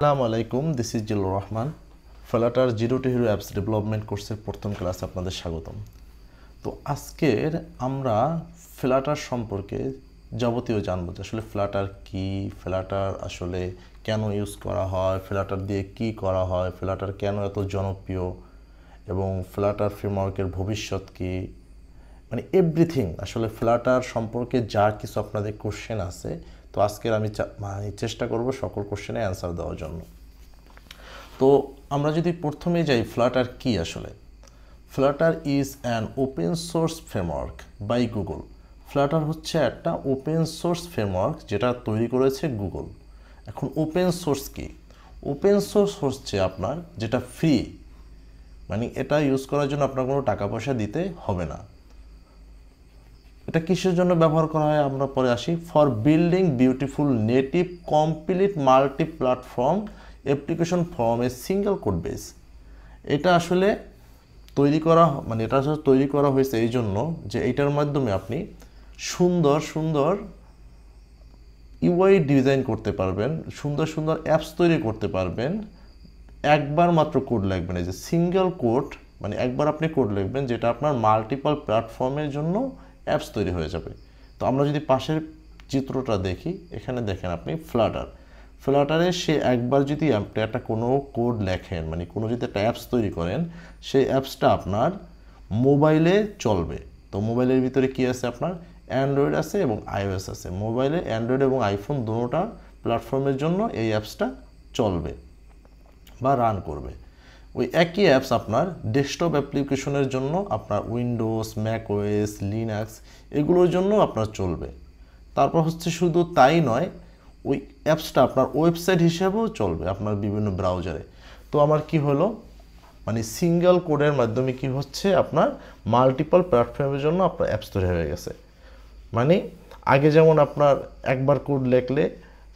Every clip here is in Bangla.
আসসালামু আলাইকুম, this is Zillur Rahman. Flutter zero two hero apps development কোর্সের প্রথম ক্লাসে আপনাদের স্বাগতম। তো আজকের আমরা ফ্লাটার সম্পর্কে যাবতীয় জানবো যে আসলে ফ্লাটার কি, ফ্লাটার আসলে কেন ইউজ করা হয়, ফ্লাটার দিয়ে কি করা হয়, ফ্লাটার কেন এত জনপ্রিয় এবং ফ্লাটার ফ্রেমওয়ার্কের ভবিষ্যৎ কি, মানে এভরিথিং আসলে ফ্লাটার সম্পর্কে যা কিছু আপনাদের কোশ্চেন আছে। তো আজকের আমি চেষ্টা করব সকল কোশ্চেনে অ্যান্সার দেওয়ার জন্য। তো আমরা যদি প্রথমে যাই, ফ্লাটার কি আসলে? Flutter is an open source framework by Google. Flutter হচ্ছে একটা ওপেন সোর্স ফ্রেমওয়ার্ক যেটা তৈরি করেছে গুগল। এখন ওপেন সোর্স কি? ওপেন সোর্স হচ্ছে আপনার যেটা ফ্রি, মানে এটা ইউজ করার জন্য আপনার কোনো টাকা পয়সা দিতে হবে না। এটা কিসের জন্য ব্যবহার করা হয় আমরা পরে আসি। For building beautiful native complete multi platform application from a single quote base. এটা আসলে তৈরি করা হয়েছে এই জন্য যে এইটার মাধ্যমে আপনি সুন্দর সুন্দর ইউআই ডিজাইন করতে পারবেন, সুন্দর সুন্দর অ্যাপস তৈরি করতে পারবেন। একবার মাত্র কোড লিখবেন, এই যে সিঙ্গেল কোড, মানে একবার আপনি কোড লিখবেন যেটা আপনার মাল্টিপল প্ল্যাটফর্মের জন্য অ্যাপস তৈরি হয়ে যাবে। তো আমরা যদি পাশের চিত্রটা দেখি, এখানে দেখেন আপনি ফ্লাটারে সে একবার যদি আপনি একটা কোনো কোড লেখেন, মানে কোনো যদি একটা অ্যাপস তৈরি করেন, সেই অ্যাপসটা আপনার মোবাইলে চলবে। তো মোবাইলের ভিতরে কি আছে? আপনার অ্যান্ড্রয়েড আছে এবং আইওএস আছে। মোবাইলে অ্যান্ড্রয়েড এবং আইফোন দুটোটা প্ল্যাটফর্মের জন্য এই অ্যাপসটা চলবে বা রান করবে। ওই একই অ্যাপস আপনার ডেস্কটপ অ্যাপ্লিকেশনের জন্য আপনার উইন্ডোজ, ম্যাকওএস, লিনাক্স এগুলোর জন্য আপনার চলবে। তারপর হচ্ছে শুধু তাই নয়, ওই অ্যাপসটা আপনার ওয়েবসাইট হিসেবেও চলবে আপনার বিভিন্ন ব্রাউজারে। তো আমার কি হলো, মানে সিঙ্গেল কোডের মাধ্যমে কি হচ্ছে, আপনার মাল্টিপল প্ল্যাটফর্মের জন্য আপনার অ্যাপস তৈরি হয়ে গেছে। মানে আগে যেমন আপনার একবার কোড লেখলে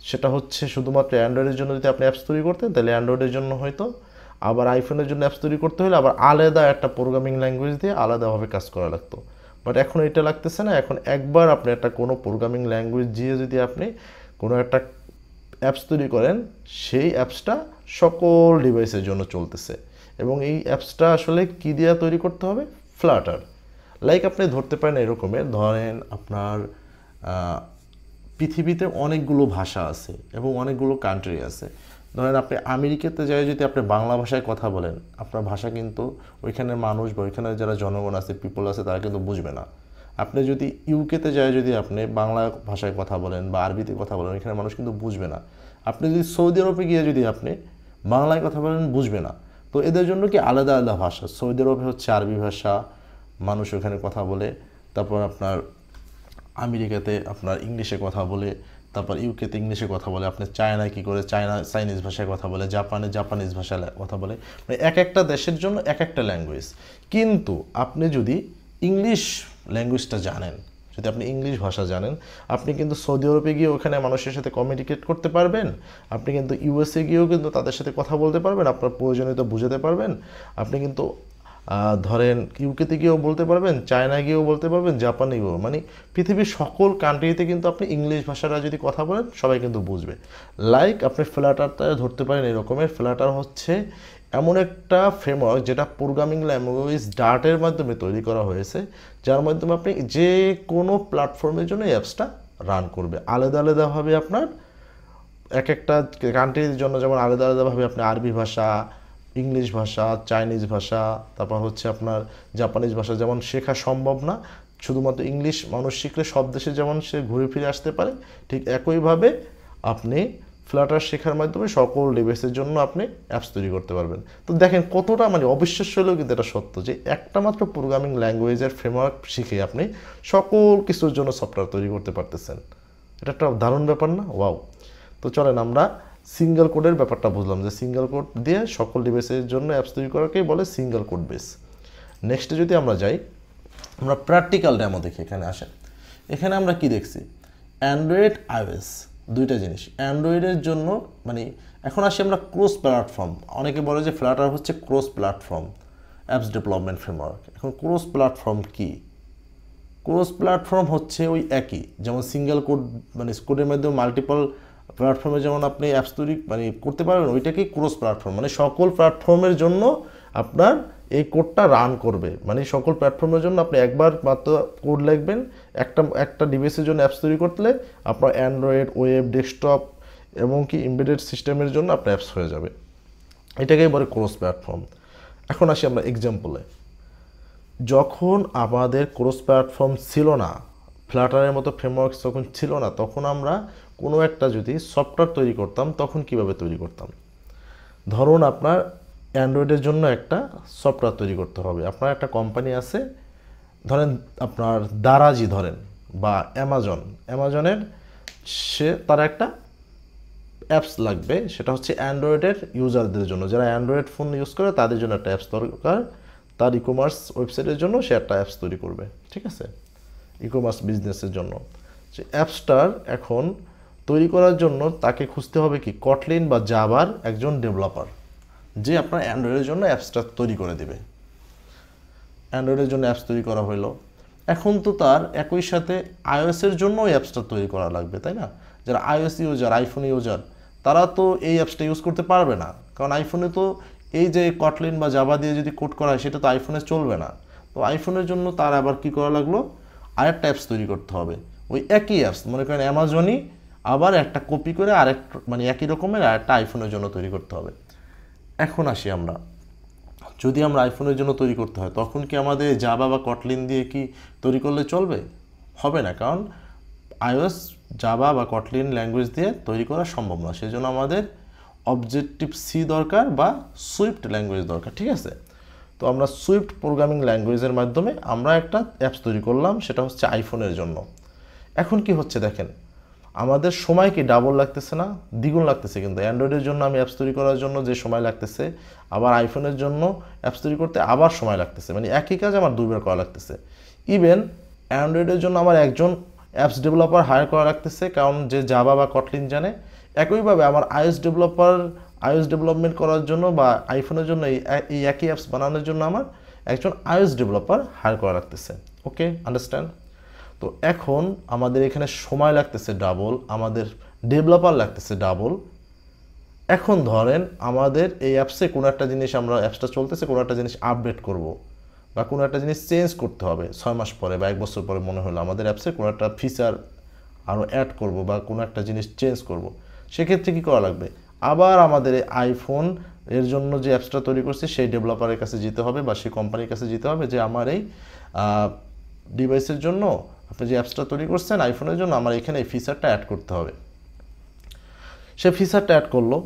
সেটা হচ্ছে শুধুমাত্র অ্যান্ড্রয়েডের জন্য যদি আপনি অ্যাপস তৈরি করতেন তাহলে অ্যান্ড্রয়েডের জন্য হয়তো, আবার আইফোনের জন্য অ্যাপস তৈরি করতে হলে আবার আলাদা একটা প্রোগ্রামিং ল্যাঙ্গুয়েজ দিয়ে আলাদাভাবে কাজ করা লাগতো। বাট এখন এটা লাগতেছে না। এখন একবার আপনি একটা কোনো প্রোগ্রামিং ল্যাঙ্গুয়েজ দিয়ে যদি আপনি কোনো একটা অ্যাপস তৈরি করেন, সেই অ্যাপসটা সকল ডিভাইসের জন্য চলতেছে। এবং এই অ্যাপসটা আসলে কী দিয়ে তৈরি করতে হবে? ফ্লাটার। লাইক আপনি ধরতে পারেন এরকমের, ধরেন আপনার পৃথিবীতে অনেকগুলো ভাষা আছে এবং অনেকগুলো কান্ট্রি আছে। ধরেন আপনি আমেরিকাতে যাই যদি আপনি বাংলা ভাষায় কথা বলেন, আপনার ভাষা কিন্তু ওইখানের মানুষ বা ওইখানের যারা জনগণ আছে, পিপল আছে, তারা কিন্তু বুঝবে না। আপনি যদি ইউকেতে যায় যদি আপনি বাংলা ভাষায় কথা বলেন বা আরবিতে কথা বলেন, ওইখানে মানুষ কিন্তু বুঝবে না। আপনি যদি সৌদি আরবে গিয়ে যদি আপনি বাংলায় কথা বলেন, বুঝবে না। তো এদের জন্য কি আলাদা আলাদা ভাষা। সৌদি আরবে হচ্ছে আরবি ভাষা, মানুষ ওখানে কথা বলে। তারপর আপনার আমেরিকাতে আপনার ইংলিশে কথা বলে, তারপর ইউকেতে ইংলিশে কথা বলে, আপনি চায়নায় কী করে চাইনিজ ভাষায় কথা বলে, জাপানিজ ভাষায় কথা বলে। মানে এক একটা দেশের জন্য এক একটা ল্যাঙ্গুয়েজ। কিন্তু আপনি যদি ইংলিশ ল্যাঙ্গুয়েজটা জানেন, যদি আপনি ইংলিশ ভাষা জানেন, আপনি কিন্তু সৌদি আরবে গিয়ে ওখানে মানুষের সাথে কমিউনিকেট করতে পারবেন। আপনি কিন্তু ইউএসএ গিয়েও কিন্তু তাদের সাথে কথা বলতে পারবেন, আপনার প্রয়োজনীয়তা বুঝাতে পারবেন। আপনি কিন্তু ধরেন ইউকেতে গিয়েও বলতে পারবেন, চায়না গিয়েও বলতে পারবেন, জাপানে গিয়েও, মানে পৃথিবীর সকল কান্ট্রিতে কিন্তু আপনি ইংলিশ ভাষাটা যদি কথা বলেন সবাই কিন্তু বুঝবে। লাইক আপনি ফ্লাটারটা ধরতে পারেন এরকমের। ফ্লাটার হচ্ছে এমন একটা ফ্রেমওয়ার্ক যেটা প্রোগ্রামিং ল্যাঙ্গুয়েজ ডার্টের মাধ্যমে তৈরি করা হয়েছে, যার মাধ্যমে আপনি যে কোনো প্ল্যাটফর্মের জন্য এই অ্যাপসটা রান করবে। আলাদা আলাদাভাবে আপনার এক একটা কান্ট্রির জন্য, যেমন আলাদা আলাদাভাবে আপনি আরবি ভাষা, ইংলিশ ভাষা, চাইনিজ ভাষা, তারপর হচ্ছে আপনার জাপানিজ ভাষা যেমন শেখা সম্ভব না, শুধুমাত্র ইংলিশ মানুষ শিখলে সব দেশে যেমন সে ঘুরে ফিরে আসতে পারে, ঠিক একইভাবে আপনি ফ্লাটার শেখার মাধ্যমে সকল ডিভাইসের জন্য আপনি অ্যাপস তৈরি করতে পারবেন। তো দেখেন কতটা, মানে অবিশ্বাস্য হলেও কিন্তু এটা সত্য যে একটা মাত্র প্রোগ্রামিং ল্যাঙ্গুয়েজের ফ্রেমওয়ার্ক শিখে আপনি সকল কিছুর জন্য সফটওয়্যার তৈরি করতে পারতেছেন। এটা একটা দারুণ ব্যাপার না? ওয়াও। তো চলেন আমরা সিঙ্গেল কোডের ব্যাপারটা বুঝলাম, যে সিঙ্গেল কোড দিয়ে সকল ডিভাইসের জন্য অ্যাপস তৈরি করাকেই বলে সিঙ্গেল কোড বেস। নেক্সটে যদি আমরা যাই, আমরা প্র্যাকটিক্যাল ডেমো দেখি। এখানে আসেন, এখানে আমরা কি দেখছি? অ্যান্ড্রয়েড, আইওএস দুইটা জিনিস। অ্যান্ড্রয়েডের জন্য, মানে এখন আসি আমরা ক্রস প্ল্যাটফর্ম। অনেকে বলে যে ফ্লাটার হচ্ছে cross platform apps development framework. এখন ক্রস প্ল্যাটফর্ম কি? ক্রস প্ল্যাটফর্ম হচ্ছে ওই একই, যেমন সিঙ্গেল কোড, মানে কোডের মাধ্যমে মাল্টিপল প্ল্যাটফর্মে যেমন আপনি অ্যাপস তৈরি মানে করতে পারবেন, ওইটাকেই ক্রস প্ল্যাটফর্ম, মানে সকল প্ল্যাটফর্মের জন্য আপনার এই কোডটা রান করবে। মানে সকল প্ল্যাটফর্মের জন্য আপনি একবার মাত্র কোড লিখবেন, একটা ডিভাইসের জন্য অ্যাপস তৈরি করলে আপনার অ্যান্ড্রয়েড, ওয়েব, ডেস্কটপ এবং কি এমবেডেড সিস্টেমের জন্য আপনার অ্যাপস হয়ে যাবে। এটাকেই বলে ক্রস প্ল্যাটফর্ম। এখন আসি আমরা এক্সাম্পলে। যখন আমাদের ক্রস প্ল্যাটফর্ম ছিল না, ফ্লাটারের মতো ফ্রেমওয়ার্ক যখন ছিল না, তখন আমরা কোনো একটা যদি সফটওয়্যার তৈরি করতাম, তখন কিভাবে তৈরি করতাম? ধরুন আপনার অ্যান্ড্রয়েডের জন্য একটা সফটওয়্যার তৈরি করতে হবে। আপনার একটা কোম্পানি আছে, ধরেন আপনার দারাজি ধরেন, বা অ্যামাজনের তার একটা অ্যাপস লাগবে, সেটা হচ্ছে অ্যান্ড্রয়েডের ইউজারদের জন্য, যারা অ্যান্ড্রয়েড ফোন ইউজ করে তাদের জন্য একটা অ্যাপস দরকার। তার ই কমার্স ওয়েবসাইটের জন্য সে একটা অ্যাপস তৈরি করবে, ঠিক আছে, ই কমার্স বিজনেসের জন্য। সে অ্যাপসটার এখন তৈরি করার জন্য তাকে খুঁজতে হবে কি, কটলিন বা জাভার একজন ডেভেলপার, যে আপনার অ্যান্ড্রয়েডের জন্য অ্যাপসটা তৈরি করে দেবে। অ্যান্ড্রয়েডের জন্য অ্যাপস তৈরি করা হলো, এখন তো তার একই সাথে আইওএসের জন্য ওই অ্যাপসটা তৈরি করা লাগবে, তাই না? যারা আইওএস ইউজার, আইফোন ইউজার, তারা তো এই অ্যাপসটা ইউজ করতে পারবে না, কারণ আইফোনে তো এই যে কটলিন বা জাভা দিয়ে যদি কোড করা হয় সেটা তো আইফোনে চলবে না। তো আইফোনের জন্য তার আবার কি করা লাগলো, আরেকটা অ্যাপস তৈরি করতে হবে। ওই একই অ্যাপস, মনে করেন অ্যামাজনই আবার একটা কপি করে মানে একই রকমের আরেকটা আইফোনের জন্য তৈরি করতে হবে। এখন আসি আমরা, যদি আমরা আইফোনের জন্য তৈরি করতে হয়, তখন কি আমাদের জাভা বা কটলিন দিয়ে কি তৈরি করলে চলবে? হবে না, কারণ আইওএস জাভা বা কটলিন ল্যাঙ্গুয়েজ দিয়ে তৈরি করা সম্ভব না। সেজন্য আমাদের অবজেক্টিভ সি দরকার বা সুইফট ল্যাঙ্গুয়েজ দরকার, ঠিক আছে? তো আমরা সুইফট প্রোগ্রামিং ল্যাঙ্গুয়েজের মাধ্যমে আমরা একটা অ্যাপস তৈরি করলাম, সেটা হচ্ছে আইফোনের জন্য। এখন কি হচ্ছে দেখেন, আমাদের সময় কি ডাবল লাগতেছে না, দ্বিগুণ লাগতেছে। কিন্তু অ্যান্ড্রয়েডের জন্য আমি অ্যাপস তৈরি করার জন্য যে সময় লাগতেছে, আবার আইফোনের জন্য অ্যাপস তৈরি করতে আবার সময় লাগতেছে, মানে একই কাজ আমার দুইবার করা লাগতেছে। ইভেন অ্যান্ড্রয়েডের জন্য আমার একজন অ্যাপস ডেভেলপার হায়ার করা লাগতেছে, কারণ যে জাভা বা কটলিন জানে। একইভাবে আমার আইওএস ডেভেলপমেন্ট করার জন্য বা আইফোনের জন্য এই একই অ্যাপস বানানোর জন্য আমার একজন আইওএস ডেভেলপার হায়ার করা লাগতেছে। ওকে, আন্ডারস্ট্যান্ড? তো এখন আমাদের এখানে সময় লাগতেছে ডাবল, আমাদের ডেভেলপার লাগতেছে ডাবল। এখন ধরেন আমাদের এই অ্যাপসে কোনো একটা জিনিস, আমরা অ্যাপসটা চলতেছে, কোনো একটা জিনিস আপডেট করব বা কোনো একটা জিনিস চেঞ্জ করতে হবে 6 মাস পরে বা 1 বছর পরে, মনে হলো আমাদের অ্যাপসে কোনো একটা ফিচার আরও অ্যাড করব বা কোনো একটা জিনিস চেঞ্জ করব, সেক্ষেত্রে কী করা লাগবে? আবার আমাদের এই আইফোন এর জন্য যে অ্যাপসটা তৈরি করছে সেই ডেভেলপারের কাছে যেতে হবে বা সেই কোম্পানির কাছে যেতে হবে, যে আমার এই ডিভাইসের জন্য আপনি যে অ্যাপসটা তৈরি করছেন আইফোনের জন্য, আমার এখানে এই ফিচারটা অ্যাড করতে হবে। সে ফিচারটা অ্যাড করলো,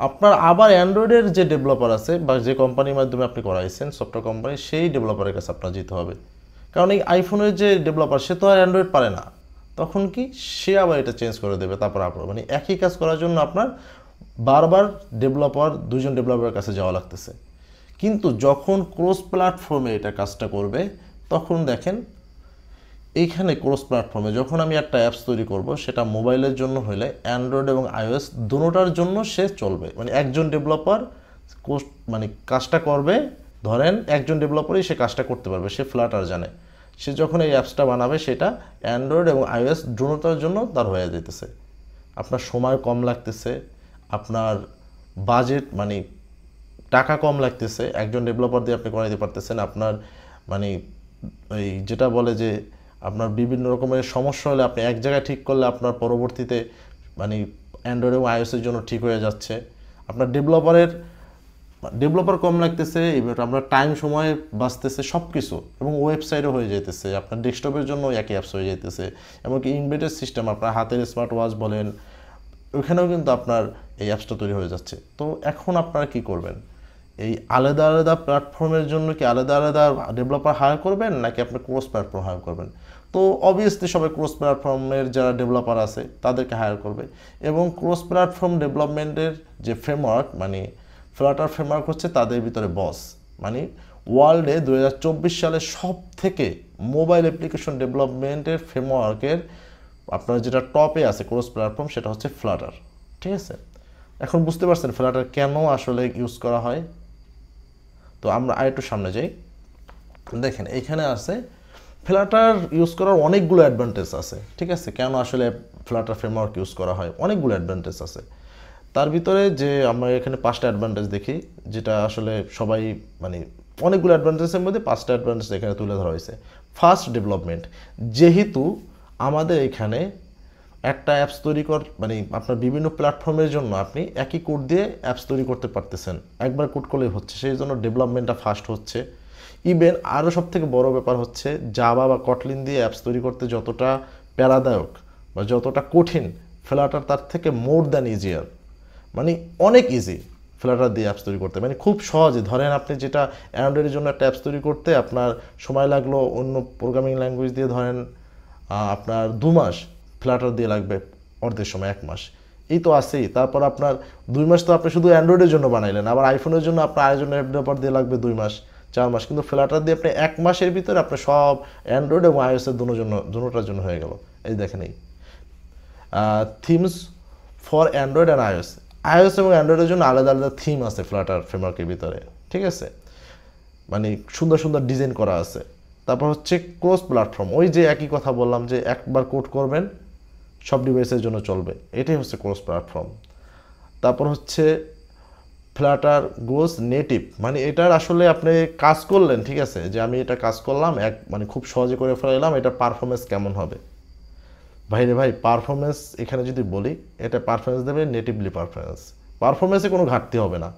আপনার আবার অ্যান্ড্রয়েডের যে ডেভেলপার আছে বা যে কোম্পানির মাধ্যমে আপনি করাইছেন সফটওয়্যার কোম্পানি, সেই ডেভেলপারের কাছে আপনার যেতে হবে, কারণ এই আইফোনের যে ডেভেলপার সে তো আর অ্যান্ড্রয়েড পারে না। তখন কি, সে আবার এটা চেঞ্জ করে দেবে, তারপর আপনার মানে একই কাজ করার জন্য আপনার বারবার দুজন ডেভেলপারের কাছে যাওয়া লাগতেছে। কিন্তু যখন ক্রস প্ল্যাটফর্মে এটা কাজটা করবে, তখন দেখেন এইখানে ক্রস প্ল্যাটফর্মে যখন আমি একটা অ্যাপস তৈরি করব, সেটা মোবাইলের জন্য হলে অ্যান্ড্রয়েড এবং আইওএস দুটোটার জন্য সে চলবে। মানে একজন ডেভেলপার মানে কাজটা করবে, ধরেন একজন ডেভেলপারই সে কাজটা করতে পারবে, সে ফ্লাটার জানে। সে যখন এই অ্যাপসটা বানাবে, সেটা অ্যান্ড্রয়েড এবং আইওএস দুটোটার জন্য তার হয়ে যেতেছে। আপনার সময় কম লাগতেছে, আপনার বাজেট মানে টাকা কম লাগতেছে, একজন ডেভেলপার দিয়ে আপনি করাইতে পারতেছেন। আপনার মানে এই যেটা বলে যে আপনার বিভিন্ন রকমের সমস্যা হলে আপনি এক জায়গায় ঠিক করলে আপনার পরবর্তীতে মানে অ্যান্ড্রয়েড এবং আইওএসের জন্য ঠিক হয়ে যাচ্ছে। আপনার ডেভেলপার কম লাগতেছে, এবার আপনার টাইম সময় বাঁচতেছে সব কিছু, এবং ওয়েবসাইটও হয়ে যেতেছে, আপনার ডেস্কটপের জন্য একই অ্যাপস হয়ে যেতেছে। এমনকি ইনভেটেড সিস্টেম, আপনার হাতের স্মার্ট ওয়াচ বলেন, ওইখানেও কিন্তু আপনার এই অ্যাপসটা তৈরি হয়ে যাচ্ছে। তো এখন আপনারা কি করবেন? এই আলাদা আলাদা প্ল্যাটফর্মের জন্য কি আলাদা আলাদা ডেভেলপার হায়ার করবেন, নাকি আপনি ক্রস প্ল্যাটফর্ম হায়ার করবেন? তো অবভিয়াসলি সবাই ক্রস প্ল্যাটফর্মের যারা ডেভেলপার আছে তাদেরকে হায়ার করবে। এবং ক্রস প্ল্যাটফর্ম ডেভেলপমেন্টের যে ফ্রেমওয়ার্ক, মানে ফ্লাটার ফ্রেমওয়ার্ক হচ্ছে তাদের ভিতরে বস। মানে ওয়ার্ল্ডে 2024 সালে সব থেকে মোবাইল অ্যাপ্লিকেশন ডেভেলপমেন্টের ফ্রেমওয়ার্কের আপনার যেটা টপে আছে ক্রস প্ল্যাটফর্ম, সেটা হচ্ছে ফ্লাটার, ঠিক আছে? এখন বুঝতে পারছেন ফ্লাটার কেন আসলে ইউজ করা হয়। তো আমরা আরেকটু সামনে যাই, দেখেন এইখানে আছে ফ্লাটার ইউজ করার অনেকগুলো অ্যাডভান্টেজ আছে, ঠিক আছে? কেন আসলে ফ্লাটার ফ্রেমওয়ার্ক ইউজ করা হয়, অনেকগুলো অ্যাডভান্টেজ আছে। তার ভিতরে যে আমরা এখানে 5টা অ্যাডভান্টেজ দেখি, যেটা আসলে সবাই মানে অনেকগুলো অ্যাডভান্টেজের মধ্যে 5টা অ্যাডভান্টেজ এখানে তুলে ধরা হয়েছে। First, development. যেহেতু আমাদের এখানে একটা অ্যাপস তৈরি মানে আপনার বিভিন্ন প্ল্যাটফর্মের জন্য আপনি একই কোড দিয়ে অ্যাপস তৈরি করতে পারতেছেন, একবার কোড করলেই হচ্ছে, সেই জন্য ডেভেলপমেন্টটা ফাস্ট হচ্ছে। ইভেন আরও সবথেকে বড় ব্যাপার হচ্ছে জাভা বা কটলিন দিয়ে অ্যাপস তৈরি করতে যতটা প্যারাদায়ক বা যতটা কঠিন, ফ্লাটার তার থেকে মোর দ্যান ইজিয়ার, মানে অনেক ইজি ফ্লাটার দিয়ে অ্যাপস তৈরি করতে, মানে খুব সহজে। ধরেন আপনি যেটা অ্যান্ড্রয়েডের জন্য একটা অ্যাপস তৈরি করতে আপনার সময় লাগলো অন্য প্রোগ্রামিং ল্যাঙ্গুয়েজ দিয়ে ধরেন আপনার 2 মাস, ফ্লাটার দিয়ে লাগবে অর্ধেক সময় 1 মাস। এই তো আছেই। তারপর আপনার 2 মাস তো আপনি শুধু অ্যান্ড্রয়েডের জন্য বানাইলেন, আবার আইফোনের জন্য আপনার আরেকজন ডেভেলপার দিয়ে লাগবে 2 মাস 4 মাস, কিন্তু ফ্লাটার দিয়ে আপনি 1 মাসের ভিতরে আপনার সব অ্যান্ড্রয়েড এবং আইওএসের দুটোটার জন্য হয়ে গেল। এই দেখেন এই themes for Android and iOS. IOS এবং অ্যান্ড্রয়েডের জন্য আলাদা আলাদা থিম আছে ফ্লাটার ফ্রেমওয়ার্কের ভিতরে, ঠিক আছে? মানে সুন্দর সুন্দর ডিজাইন করা আছে। তারপর হচ্ছে ক্রস প্ল্যাটফর্ম, ওই যে একই কথা বললাম যে একবার কোড করবেন সব ডিভাইসের জন্য চলবে, এটাই হচ্ছে ক্রস প্ল্যাটফর্ম। তারপর হচ্ছে ফ্লাটার গোস নেটিভ, মানে এটার আসলে আপনি কাজ করলেন, ঠিক আছে, যে আমি এটা কাজ করলাম মানে খুব সহজে করে ফেলাইলাম, এটা পারফরমেন্স কেমন হবে ভাই পারফরমেন্স এখানে যদি বলি, এটা পারফরমেন্স দেবে নেটিভলি পারফরমেন্সে কোনো ঘাটতি হবে না।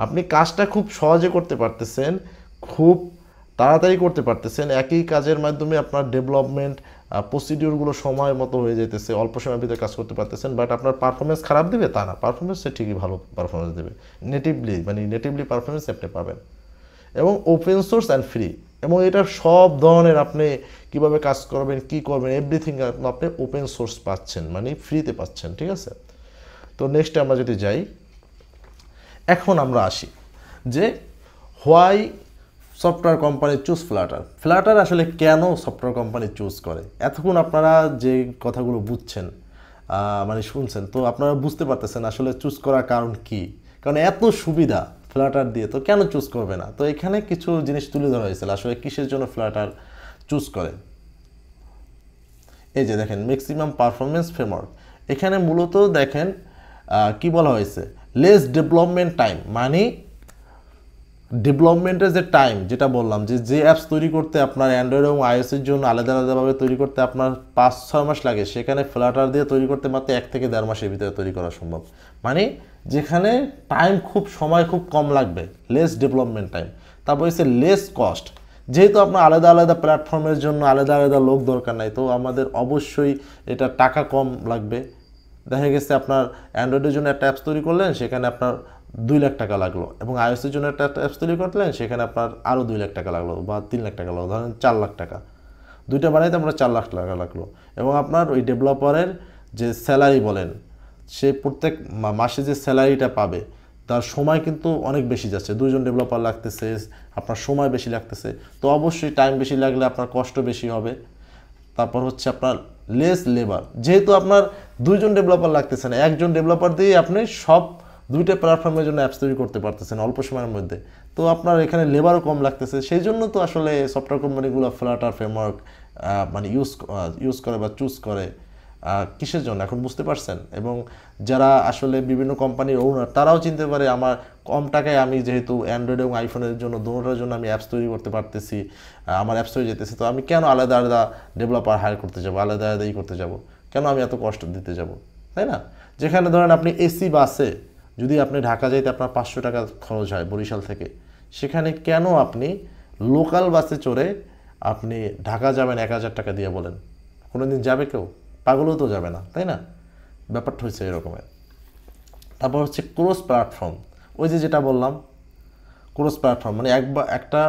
আপনি কাজটা খুব সহজে করতে পারতেছেন, খুব তাড়াতাড়ি করতে পারতেছেন, একই কাজের মাধ্যমে আপনার ডেভেলপমেন্ট প্রসিডিওরগুলো সময় মতো হয়ে যেতেছে, অল্প সময়ের ভিতরে কাজ করতে পারতেছেন। বাট আপনার পারফরমেন্স খারাপ দেবে তা না, পারফরমেন্সে ঠিকই ভালো পারফরমেন্স দেবে। নেটিভলি পারফরমেন্স আপনি পাবেন। এবং ওপেন সোর্স অ্যান্ড ফ্রি, এবং এটা সব ধরনের আপনি কিভাবে কাজ করবেন, কি করবেন, এভরিথিং আপনি ওপেন সোর্স পাচ্ছেন, মানে ফ্রিতে পাচ্ছেন, ঠিক আছে? তো নেক্সটে আমরা যদি যাই, এখন আমরা আসি যে why software company choose Flutter আসলে কেন সফটওয়্যার কোম্পানি চুজ করে। এতক্ষণ আপনারা যে কথাগুলো বুঝছেন মানে শুনছেন, তো আপনারা বুঝতে পারতেছেন আসলে চুজ করার কারণ কি, কারণ এত সুবিধা ফ্লাটার দিয়ে, তো কেন চুজ করবে না। তো এখানে কিছু জিনিস তুলে ধরা হয়েছিল আসলে কিসের জন্য ফ্লাটার চুজ করে। এই যে দেখেন ম্যাক্সিমাম পারফরমেন্স ফ্রেমওয়ার্ক, এখানে মূলত দেখেন কি বলা হয়েছে, লেস ডেভেলপমেন্ট টাইম, মানে ডেভেলপমেন্টের যে টাইম, যেটা বললাম যে অ্যাপস তৈরি করতে আপনার অ্যান্ড্রয়েড এবং আইওএসের জন্য আলাদা আলাদাভাবে তৈরি করতে আপনার 5-6 মাস লাগে, সেখানে ফ্লাটার দিয়ে তৈরি করতে মাত্র 1 থেকে 1.5 মাসের ভিতরে তৈরি করা সম্ভব। মানে যেখানে টাইম সময় খুব কম লাগবে, লেস ডেভেলপমেন্ট টাইম। তারপর হচ্ছে লেস কস্ট, যেহেতু আপনার আলাদা আলাদা প্ল্যাটফর্মের জন্য আলাদা আলাদা লোক দরকার নাই, তো আমাদের অবশ্যই এটা টাকা কম লাগবে। দেখা গেছে আপনার অ্যান্ড্রয়েডের জন্য একটা অ্যাপস তৈরি করলেন, সেখানে আপনার 2 লাখ টাকা লাগলো, এবং আইওএসের জন্য একটা অ্যাপস তৈরি করলেন, সেখানে আপনার আরও 2 লাখ টাকা লাগলো বা 3 লাখ টাকা লাগলো, ধরেন 4 লাখ টাকা। দুইটা বানাইতে আমরা 4 লাখ টাকা লাগলো। এবং আপনার ওই ডেভেলপারের যে স্যালারি বলেন, সে প্রত্যেক মাসে যে স্যালারিটা পাবে তার সময় কিন্তু অনেক বেশি যাচ্ছে, 2জন ডেভেলপার লাগতেছে, আপনার সময় বেশি লাগতেছে, তো অবশ্যই টাইম বেশি লাগলে আপনার কষ্ট বেশি হবে। তারপর হচ্ছে আপনার লেস লেবার, যেহেতু আপনার 2জন ডেভেলপার লাগতেছে না, একজন ডেভেলপার দিয়ে আপনি সব 2টা প্ল্যাটফর্মের জন্য অ্যাপস তৈরি করতে পারতেছেন অল্প সময়ের মধ্যে, তো আপনার এখানে লেবারও কম লাগতেছে। সেই জন্য তো আসলে সফটওয়্যার কোম্পানিগুলো ফ্লাটার ফ্রেমওয়ার্ক মানে ইউজ করে বা চুজ করে। কিসের জন্য এখন বুঝতে পারছেন। এবং যারা আসলে বিভিন্ন কোম্পানির ওনার, তারাও চিনতে পারে আমার কম টাকায় আমি যেহেতু অ্যান্ড্রয়েড এবং আইফোনের জন্য দুটোটার জন্য আমি অ্যাপস তৈরি করতে পারতেছি, আমার অ্যাপস হয়ে যেতেছে, তো আমি কেন আলাদা আলাদা ডেভেলপার হায়ার করতে যাব, আলাদা আলাদা করতে যাব, কেন আমি এত কষ্ট দিতে যাব, তাই না? যেখানে ধরেন আপনি এসি বাসে যদি আপনি ঢাকা যাইতে আপনার 500 টাকা খরচ হয় বরিশাল থেকে, সেখানে কেন আপনি লোকাল বাসে চড়ে আপনি ঢাকা যাবেন 1000 টাকা দিয়ে, বলেন কোনো দিন যাবে কেউ? পাগলও তো যাবে না, তাই না? ব্যাপারটা হচ্ছে এরকমের। তারপর হচ্ছে ক্রস প্ল্যাটফর্ম, ওই যেটা বললাম ক্রস প্ল্যাটফর্ম, মানে একটা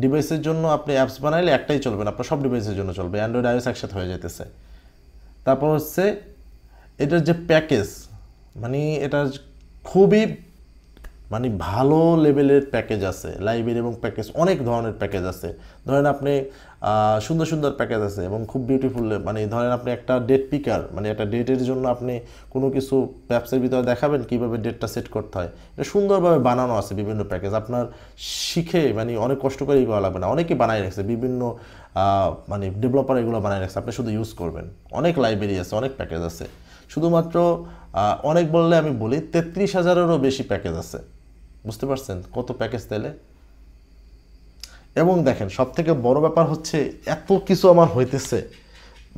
ডিভাইসের জন্য আপনি অ্যাপস বানাইলে একটাই চলবে না, আপনার সব ডিভাইসের জন্য চলবে, অ্যান্ড্রয়েড আইওএস একসাথে হয়ে যেতেছে। তারপর হচ্ছে এটার যে প্যাকেজ, মানে এটা খুবই মানে ভালো লেভেলের প্যাকেজ আছে, লাইব্রেরি এবং প্যাকেজ অনেক ধরনের প্যাকেজ আছে। ধরেন আপনি সুন্দর সুন্দর প্যাকেজ আছে এবং খুব বিউটিফুল, মানে ধরেন আপনি একটা ডেট পিকার, মানে একটা ডেটের জন্য আপনি কোনো কিছু ব্যবসার ভিতরে দেখাবেন কীভাবে ডেটটা সেট করতে হয়, এটা সুন্দরভাবে বানানো আছে বিভিন্ন প্যাকেজ, আপনার শিখে মানে অনেক কষ্ট করেই করা লাগবে না, অনেকেই বানাই রাখছে বিভিন্ন মানে ডেভেলপার এগুলো বানায় রাখছে, আপনি শুধু ইউজ করবেন। অনেক লাইব্রেরি আছে, অনেক প্যাকেজ আছে, শুধুমাত্র অনেক বললে আমি বলি 33,000-এরও বেশি প্যাকেজ আছে। বুঝতে পারছেন কত প্যাকেজ তাইলে? এবং দেখেন সবথেকে বড় ব্যাপার হচ্ছে এত কিছু আমার হইতেছে,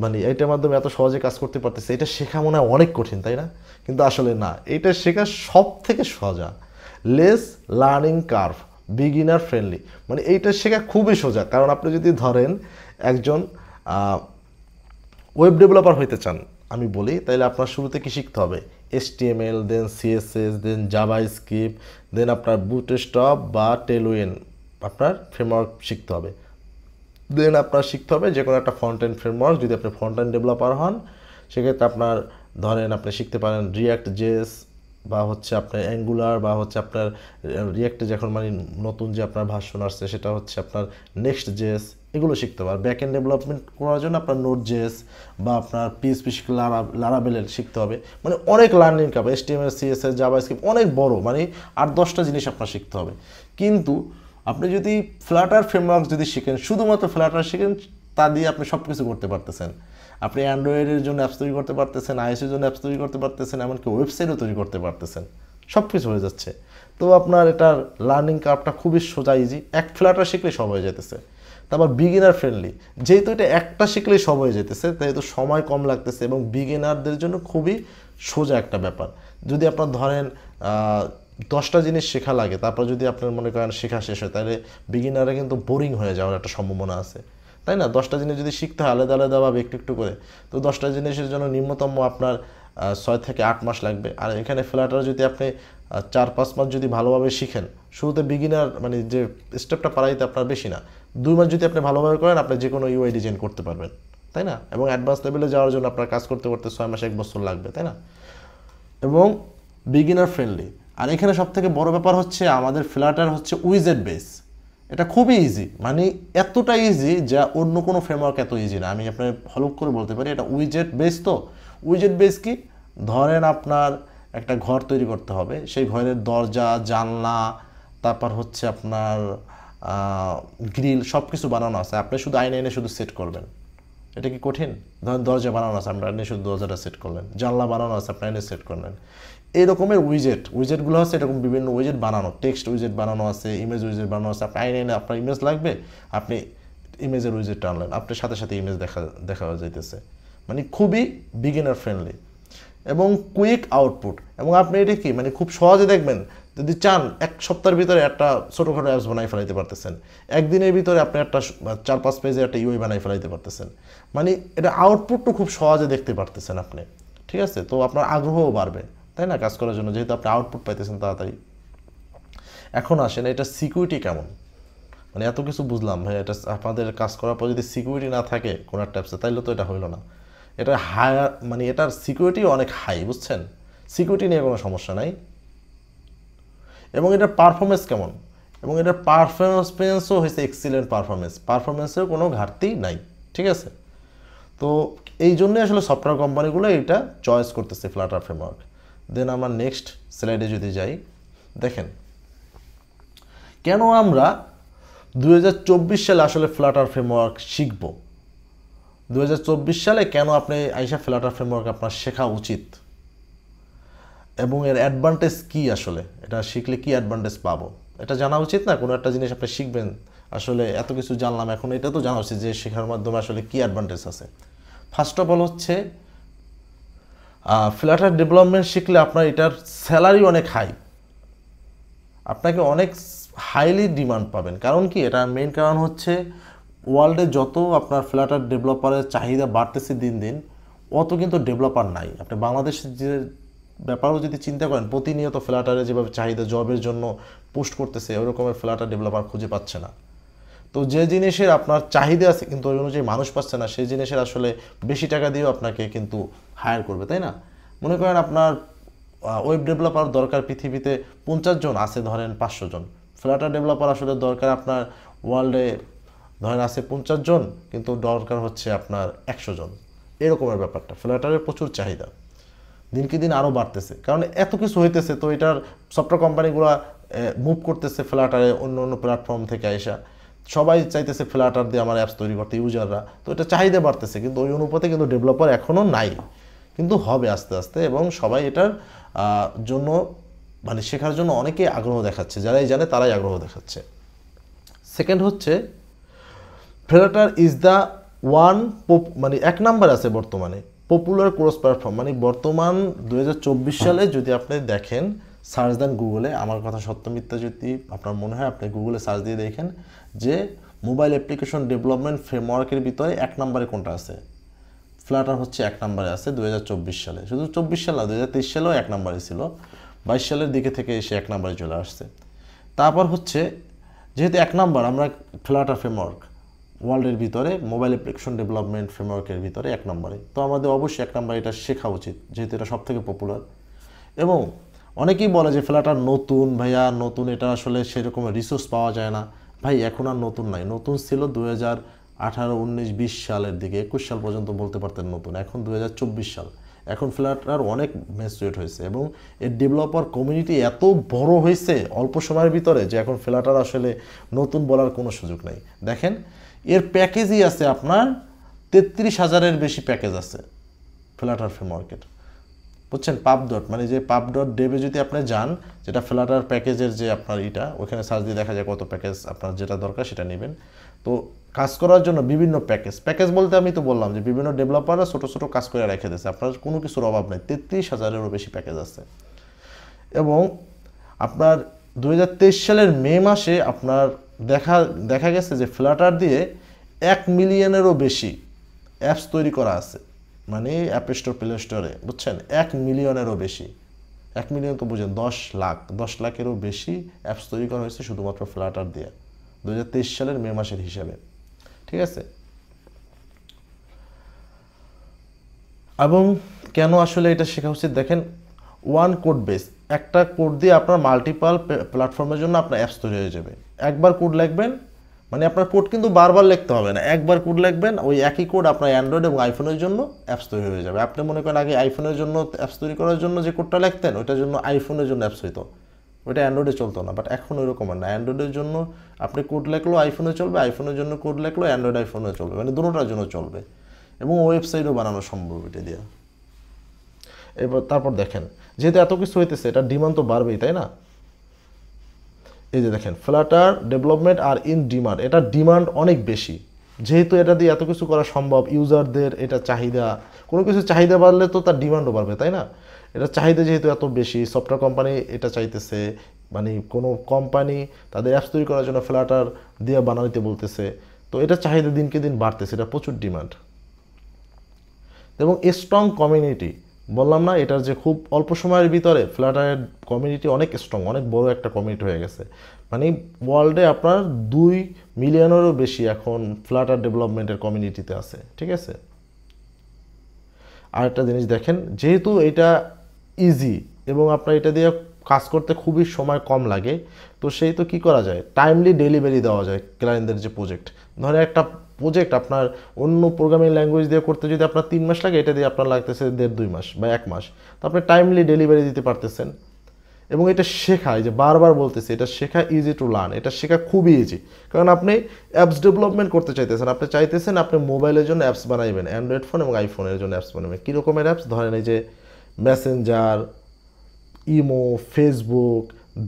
মানে এইটার মাধ্যমে এত সহজে কাজ করতে পারতেছে, এটা শেখা মনে হয় অনেক কঠিন, তাই না? কিন্তু আসলে না, এটা শেখা সব থেকে সোজা। Less learning curve, beginner friendly, মানে এইটা শেখা খুবই সোজা। কারণ আপনি যদি ধরেন একজন ওয়েব ডেভেলপার হইতে চান, আমি বলি, তাইলে আপনার শুরুতে কি শিখতে হবে? HTML, দেন CSS, দেন জাভাস্ক্রিপ্ট, দেন আপনার বুটস্ট্র্যাপ বা টেলউইন আপনার ফ্রেমওয়ার্ক শিখতে হবে। দেন আপনার শিখতে হবে যে কোনো একটা ফ্রন্ট এন্ড ফ্রেমওয়ার্ক। যদি আপনি ফ্রন্ট এন্ড ডেভেলপার হন, সেক্ষেত্রে আপনার ধরেন আপনি শিখতে পারেন রিয়াক্ট জেএস, বা হচ্ছে আপনার অ্যাঙ্গুলার, বা হচ্ছে আপনার রিয়াক্টে যখন মানে নতুন যে আপনার ভার্সন আসছে সেটা হচ্ছে আপনার নেক্সট জেএস, এগুলো শিখতে হবে। ব্যাক এন্ড ডেভেলপমেন্ট করার জন্য আপনার নোট জেএস বা আপনার PHP লারাভেল শিখতে হবে। মানে অনেক learning cup, HTML, CSS, JavaScript অনেক বড়, মানে 8-10টা জিনিস আপনার শিখতে হবে। কিন্তু আপনি যদি ফ্লাটার ফ্রেমওয়ার্ক যদি শিখেন, শুধুমাত্র ফ্লাটার শিখেন, তা দিয়ে আপনি সব কিছু করতে পারতেছেন। আপনি অ্যান্ড্রয়েডের জন্য অ্যাপস তৈরি করতে পারতেছেন, iOS-এর জন্য অ্যাপস তৈরি করতে পারতেছেন, এমনকি ওয়েবসাইটও তৈরি করতে পারতেছেন, সব কিছু হয়ে যাচ্ছে। তো আপনার এটার লার্নিং কার্ভটা খুবই সোজা, ইজি। এক ফ্লাটার শিখলে সব হয়ে যেতেছে। তারপর বিগিনার ফ্রেন্ডলি, যেহেতু এটা একটা শিখলেই সব হয়ে যেতেছে, তাই তো সময় কম লাগতেছে এবং বিগিনারদের জন্য খুবই সোজা একটা ব্যাপার। যদি আপনার ধরেন 10টা জিনিস শেখা লাগে, তারপর যদি আপনার মনে করেন শেখা শেষ হয়, তাহলে বিগিনারে কিন্তু বোরিং হয়ে যাওয়ার একটা সম্ভাবনা আছে, তাই না? 10টা জিনিস যদি শিখতে হয় আলাদা আলাদা বা একটু একটু করে, তো 10টা জিনিসের জন্য নিম্নতম আপনার 6 থেকে 8 মাস লাগবে। আর এখানে ফ্লাটার যদি আপনি 4-5 মাস যদি ভালোভাবে শিখেন, শুরুতে বিগিনার মানে যে স্টেপটা পারাইতে আপনার বেশি না, 2 মাস যদি আপনি ভালোভাবে করেন, আপনি যে কোনো UI ডিজাইন করতে পারবেন, তাই না? এবং অ্যাডভান্স লেভেলে যাওয়ার জন্য আপনার কাজ করতে করতে 6 মাস 1 বছর লাগবে, তাই না? এবং বিগিনার ফ্রেন্ডলি। আর এখানে সবথেকে বড় ব্যাপার হচ্ছে আমাদের ফ্লাটার হচ্ছে উইজেট বেস। এটা খুবই ইজি, মানে এতটা ইজি যা অন্য কোনো ফ্রেমওয়ার্ক এত ইজি না। আমি আপনার হলপ করে বলতে পারি এটা উইজেট বেস। তো উইজেট বেস কি? ধরেন আপনার একটা ঘর তৈরি করতে হবে, সেই ঘরের দরজা, জানলা, তারপর হচ্ছে আপনার গ্রিল, সব কিছু বানানো আছে, আপনি শুধু আইনে এনে শুধু সেট করবেন। এটা কি কঠিন? ধরেন দরজা বানানো আছে, আপনার এনে শুধু দরজাটা সেট করলেন, জানলা বানানো আছে, আপনার এনে সেট করলেন। এই রকমের উইজেটগুলো হচ্ছে এরকম বিভিন্ন উইজেট বানানো, টেক্সট উইজেট বানানো আছে, ইমেজ উইজেট বানানো আছে। আপনি আইনে এনে আপনার ইমেজ লাগবে, আপনি ইমেজের উইজেটটা আনলেন, আপনার সাথে সাথে ইমেজ দেখা যাইতেছে। মানে খুবই বিগিনার ফ্রেন্ডলি এবং কুইক আউটপুট। এবং আপনি এটা কি মানে খুব সহজে দেখবেন, যদি চান 1 সপ্তাহের ভিতরে একটা ছোটোখাটো অ্যাপস বানাই ফেলাইতে পারতেছেন, একদিনের ভিতরে আপনি একটা 4-5 পেজে একটা UI বানাই ফেলাইতে পারতেছেন। মানে এটা আউটপুটটা খুব সহজে দেখতে পারতেছেন আপনি, ঠিক আছে? তো আপনার আগ্রহও বাড়বে, তাই না, কাজ করার জন্য, যেহেতু আপনি আউটপুট পাইতেছেন তাড়াতাড়ি। এখন আসেন এটা সিকিউরিটি কেমন? মানে এত কিছু বুঝলাম ভাই, এটা আপনাদের কাজ করার পর যদি সিকিউরিটি না থাকে কোনো একটা অ্যাপসে, তাইলে তো এটা হইলো না। এটা হায়ার মানে এটার সিকিউরিটি অনেক হাই, বুঝছেন? সিকিউরিটি নিয়ে কোনো সমস্যা নাই। এবং এটার পারফরমেন্স কেমন? এবং এটার পারফরমেন্সও হয়েছে এক্সিলেন্ট পারফরমেন্সেও কোনো ঘাটতি নাই, ঠিক আছে? তো এই জন্যই আসলে সফটওয়্যার কোম্পানিগুলো এটা চয়েস করতেছে ফ্লাটার ফ্রেমওয়ার্ক। দেন আমরা নেক্সট স্লাইডে যদি যাই, দেখেন কেন আমরা 2024 সালে আসলে ফ্লাটার ফ্রেমওয়ার্ক শিখব। 2024 সালে কেন আপনি আইসা ফ্লাটার ফ্রেমওয়ার্ক আপনার শেখা উচিত, এবং এর অ্যাডভান্টেজ কী, আসলে এটা শিখলে কী অ্যাডভান্টেজ পাবো, এটা জানা উচিত না? কোনো একটা জিনিস আপনি শিখবেন, আসলে এত কিছু জানলাম, এখন এটা তো জানা উচিত যে শেখার মাধ্যমে আসলে কী অ্যাডভান্টেজ আছে। ফার্স্ট অফ অল হচ্ছে ফ্লাটার ডেভেলপমেন্ট শিখলে আপনার এটার স্যালারি অনেক হাই, আপনাকে অনেক হাইলি ডিমান্ড পাবেন। কারণ কি? এটার মেইন কারণ হচ্ছে ওয়ার্ল্ডে যত আপনার ফ্লাটার ডেভেলপারের চাহিদা বাড়তেছে দিন দিন, অত কিন্তু ডেভেলপার নাই। আপনি বাংলাদেশের যে ব্যাপারও যদি চিন্তা করেন, প্রতিনিয়ত ফ্লাটারে যেভাবে চাহিদা জবের জন্য পোস্ট করতেছে, ওই রকমের ফ্লাটার ডেভেলপার খুঁজে পাচ্ছে না। তো যে জিনিসের আপনার চাহিদা আছে কিন্তু ওই অনুযায়ী মানুষ পাচ্ছে না, সেই জিনিসের আসলে বেশি টাকা দিয়েও আপনাকে কিন্তু হায়ার করবে, তাই না? মনে করেন আপনার ওয়েব ডেভেলপার দরকার পৃথিবীতে 50 জন, আছে ধরেন 500 জন। ফ্লাটার ডেভেলপার আসলে দরকার আপনার ওয়ার্ল্ডে ধরেন আছে 50 জন, কিন্তু দরকার হচ্ছে আপনার 100 জন। এরকমের ব্যাপারটা, ফ্লাটারের প্রচুর চাহিদা দিনকে দিন আরও বাড়তেছে, কারণ এত কিছু হইতেছে। তো এটার সফটওয়্যার কোম্পানিগুলো মুভ করতেছে ফ্লাটারে অন্য অন্য প্ল্যাটফর্ম থেকে আইসা। সবাই চাইতেছে ফ্লাটার দিয়ে আমার অ্যাপস তৈরি করতে ইউজাররা, তো এটা চাহিদা বাড়তেছে, কিন্তু ওই অনুপাতে কিন্তু ডেভেলপার এখনও নাই, কিন্তু হবে আস্তে আস্তে। এবং সবাই এটার জন্য মানে শেখার জন্য অনেকেই আগ্রহ দেখাচ্ছে, যারাই জানে তারাই আগ্রহ দেখাচ্ছে। সেকেন্ড হচ্ছে ফ্লাটার ইজ দ্য ওয়ান মানে 1 নাম্বার আছে বর্তমানে পপুলার ক্রস প্ল্যাটফর্ম। মানে বর্তমান 2024 সালে যদি আপনি দেখেন, সার্চ দেন গুগলে, আমার কথা সত্য মিথ্যা যদি আপনার মনে হয় আপনি গুগলে সার্চ দিয়ে দেখেন যে মোবাইল অ্যাপ্লিকেশন ডেভেলপমেন্ট ফ্রেমওয়ার্কের ভিতরে 1 নম্বরে কোনটা আছে। ফ্লাটার হচ্ছে 1 নম্বরে আছে 2024 সালে। শুধু 24 সাল না, 2023 সালেও 1 নম্বরে ছিল, 22 সালের দিকে থেকে এসে 1 নম্বরে চলে আসছে। তারপর হচ্ছে যেহেতু 1 নম্বর, আমরা ফ্লাটার ফ্রেমওয়ার্ক ওয়ার্ল্ডের ভিতরে মোবাইল অ্যাপ্লিকেশন ডেভেলপমেন্ট ফ্রেমওয়ার্কের ভিতরে 1 নম্বরে, তো আমাদের অবশ্যই 1 নম্বরে এটা শেখা উচিত, যেহেতু এটা সবথেকে পপুলার। এবং অনেকেই বলে যে ফ্লাটার নতুন, ভাইয়া নতুন, এটা আসলে সেরকম রিসোর্স পাওয়া যায় না। ভাই এখন আর নতুন নাই, নতুন ছিল 2018, 19, 20 সালের দিকে, 21 সাল পর্যন্ত বলতে পারতেন নতুন, এখন 2024 সাল। এখন ফ্লাটার অনেক ম্যাচুরেট হয়েছে এবং এর ডেভেলপার কমিউনিটি এত বড় হয়েছে অল্প সময়ের ভিতরে যে এখন ফ্লাটার আসলে নতুন বলার কোনো সুযোগ নাই। দেখেন এর প্যাকেজই আছে আপনার 33,000-এর বেশি প্যাকেজ আছে ফ্লাটার ফ্রেমওয়ার্কের, বুঝছেন। পাব.ডট মানে যে pub.dev যদি আপনি যান, যেটা ফ্লাটার প্যাকেজের যে আপনার ওখানে সার্চ দিয়ে দেখা যায় কত প্যাকেজ আপনার যেটা দরকার সেটা নেবেন। তো কাজ করার জন্য বিভিন্ন প্যাকেজ বলতে আমি তো বললাম যে বিভিন্ন ডেভেলপাররা ছোটো ছোটো কাজ করে রেখে দিয়েছে, আপনার কোনো কিছুর অভাব নেই। 33,000-এরও বেশি প্যাকেজ আছে। এবং আপনার 2023 সালের মে মাসে আপনার দেখা গেছে যে ফ্লাটার দিয়ে 1 মিলিয়নেরও বেশি অ্যাপস তৈরি করা আছে, মানে অ্যাপ স্টোর, প্লে স্টোরে, বুঝছেন। 1 মিলিয়নেরও বেশি, 1 মিলিয়ন তো বুঝেন 10 লাখেরও বেশি অ্যাপস তৈরি করা হয়েছে শুধুমাত্র ফ্লাটার দিয়ে 2023 সালের মে মাসের হিসাবে, ঠিক আছে। এবং কেন আসলে এটা শেখা উচিত দেখেন, ওয়ান কোড বেস, একটা কোড দিয়ে আপনার মাল্টিপাল প্ল্যাটফর্মের জন্য আপনার অ্যাপস তৈরি হয়ে যাবে। একবার কোড লিখবেন, মানে আপনার কোড কিন্তু বারবার লিখতে হবে না, একবার কোড লিখবেন, ওই একই কোড আপনার অ্যান্ড্রয়েড এবং আইফোনের জন্য অ্যাপস তৈরি হয়ে যাবে। আপনি মনে করেন আগে আইফোনের জন্য অ্যাপস তৈরি করার জন্য যে কোডটা লিখতেন ওইটার জন্য আইফোনের জন্য অ্যাপস হইতো, ওইটা অ্যান্ড্রয়েডে চলতো না। বাট এখন ওইরকম না, অ্যান্ড্রয়েডের জন্য আপনি কোড লিখলেও আইফোনে চলবে, আইফোনের জন্য কোড লিখলেও অ্যান্ড্রয়েড আইফোনে চলবে, মানে দুটোটার জন্য চলবে। এবং ওয়েবসাইটও বানানো সম্ভব এটা দিয়ে। এবার তারপর দেখেন যেহেতু এত কিছু হইতেছে, এটা ডিমান্ড তো বাড়বেই, তাই না। এই যে দেখেন Flutter development are in demand, এটা ডিমান্ড অনেক বেশি, যেহেতু এটা দিয়ে এত কিছু করা সম্ভব, ইউজারদের এটা চাহিদা, কোনো কিছু চাহিদা বাড়লে তো তার ডিমান্ডও বাড়বে, তাই না। এটা চাহিদা যেহেতু এত বেশি, সফটওয়্যার কোম্পানি এটা চাইতেছে, মানে কোনো কোম্পানি তাদের অ্যাপস তৈরি করার জন্য ফ্লাটার দিয়ে বানাইতে বলতেছে, তো এটা চাহিদা দিনকে দিন বাড়তেছে, এটা প্রচুর ডিমান্ড। এবং স্ট্রং কমিউনিটি, বললাম না এটার যে খুব অল্প সময়ের ভিতরে ফ্লাটারের কমিউনিটি অনেক স্ট্রং, অনেক বড় একটা কমিউনিটি হয়ে গেছে। মানে ওয়ার্ল্ডে আপনার 2 মিলিয়নেরও বেশি এখন ফ্লাটার ডেভেলপমেন্টের কমিউনিটিতে আছে, ঠিক আছে। আর একটা জিনিস দেখেন, যেহেতু এটা ইজি এবং আপনার এটা দিয়ে কাজ করতে খুবই সময় কম লাগে, তো সেই তো কী করা যায়, টাইমলি ডেলিভারি দেওয়া যায় ক্লায়েন্টদের যে প্রজেক্ট। ধরেন একটা প্রজেক্ট আপনার অন্য প্রোগ্রামিং ল্যাঙ্গুয়েজ দিয়ে করতে যদি আপনার 3 মাস লাগে, এটা দিয়ে আপনার লাগতেছে 1.5-2 মাস বা 1 মাস, তো আপনি টাইমলি ডেলিভারি দিতে পারতেছেন। এবং এটা শেখা, এই যে বারবার বলতেছে, এটা শেখা ইজি টু লার্ন, এটা শেখা খুবই ইজি। কারণ আপনি অ্যাপস ডেভেলপমেন্ট করতে চাইতেছেন, আপনি চাইতেছেন আপনি মোবাইলের জন্য অ্যাপস বানাইবেন, অ্যান্ড্রয়েড ফোন এবং আইফোনের জন্য অ্যাপস বানাবেন। কী রকমের অ্যাপস, ধরেন এই যে মেসেঞ্জার, ইমো, ফেসবুক,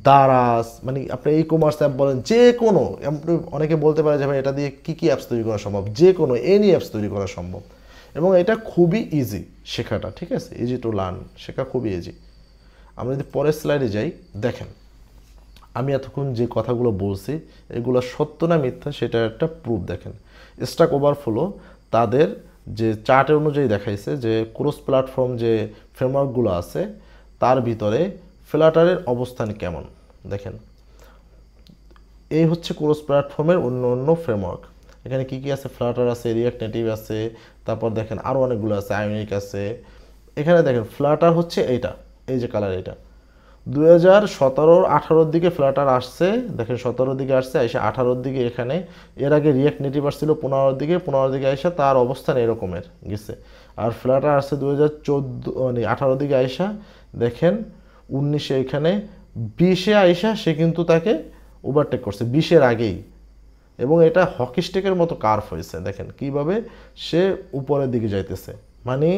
দারাজ, মানে আপনি ই কমার্স অ্যাপ বলেন, যে কোনো, অনেকে বলতে পারে যে ভাই এটা দিয়ে কী কী অ্যাপস তৈরি করা সম্ভব, যে কোনো এনি অ্যাপস তৈরি করা সম্ভব। এবং এটা খুবই ইজি শেখাটা, ঠিক আছে, ইজি টু লার্ন, শেখা খুবই ইজি। আমরা যদি পরের স্লাইডে যাই, দেখেন আমি এতক্ষণ যে কথাগুলো বলছি এগুলো সত্য না মিথ্যা সেটা একটা প্রুফ। দেখেন স্ট্যাক ওভারফ্লো তাদের যে চার্টের অনুযায়ী দেখাইছে যে ক্রস প্ল্যাটফর্ম যে ফ্রেমওয়ার্কগুলো আছে তার ভিতরে ফ্লাটারের অবস্থান কেমন। দেখেন এই হচ্ছে ক্রস প্ল্যাটফর্মের অন্য অন্য ফ্রেমওয়ার্ক। এখানে কি কি আছে, ফ্লাটার আছে, রিঅ্যাক্ট নেটিভ আছে, তারপর দেখেন আরও অনেকগুলো আছে, আইওনিক আছে। এখানে দেখেন ফ্লাটার হচ্ছে এইটা, এই যে কালার, এটা 2017-18 দিকে ফ্লাটার আসছে। দেখেন 17 দিকে আসছে, এসে 18 দিকে এখানে, এর আগে রিঅ্যাক্ট নেটিভ আসছিল 15 দিকে এসে তার অবস্থান এরকমের গেছে। আর ফ্লাটার আসছে 2014 মানে 18 দিকে আইসা দেখেন 19-এ, এখানে 20-এ আইসা সে কিন্তু তাকে ওভারটেক করছে 20-এর আগেই। এবং এটা হকি স্টিকের মতো কার্ভ হয়েছে, দেখেন কিভাবে সে উপরের দিকে যাইতেছে, মানে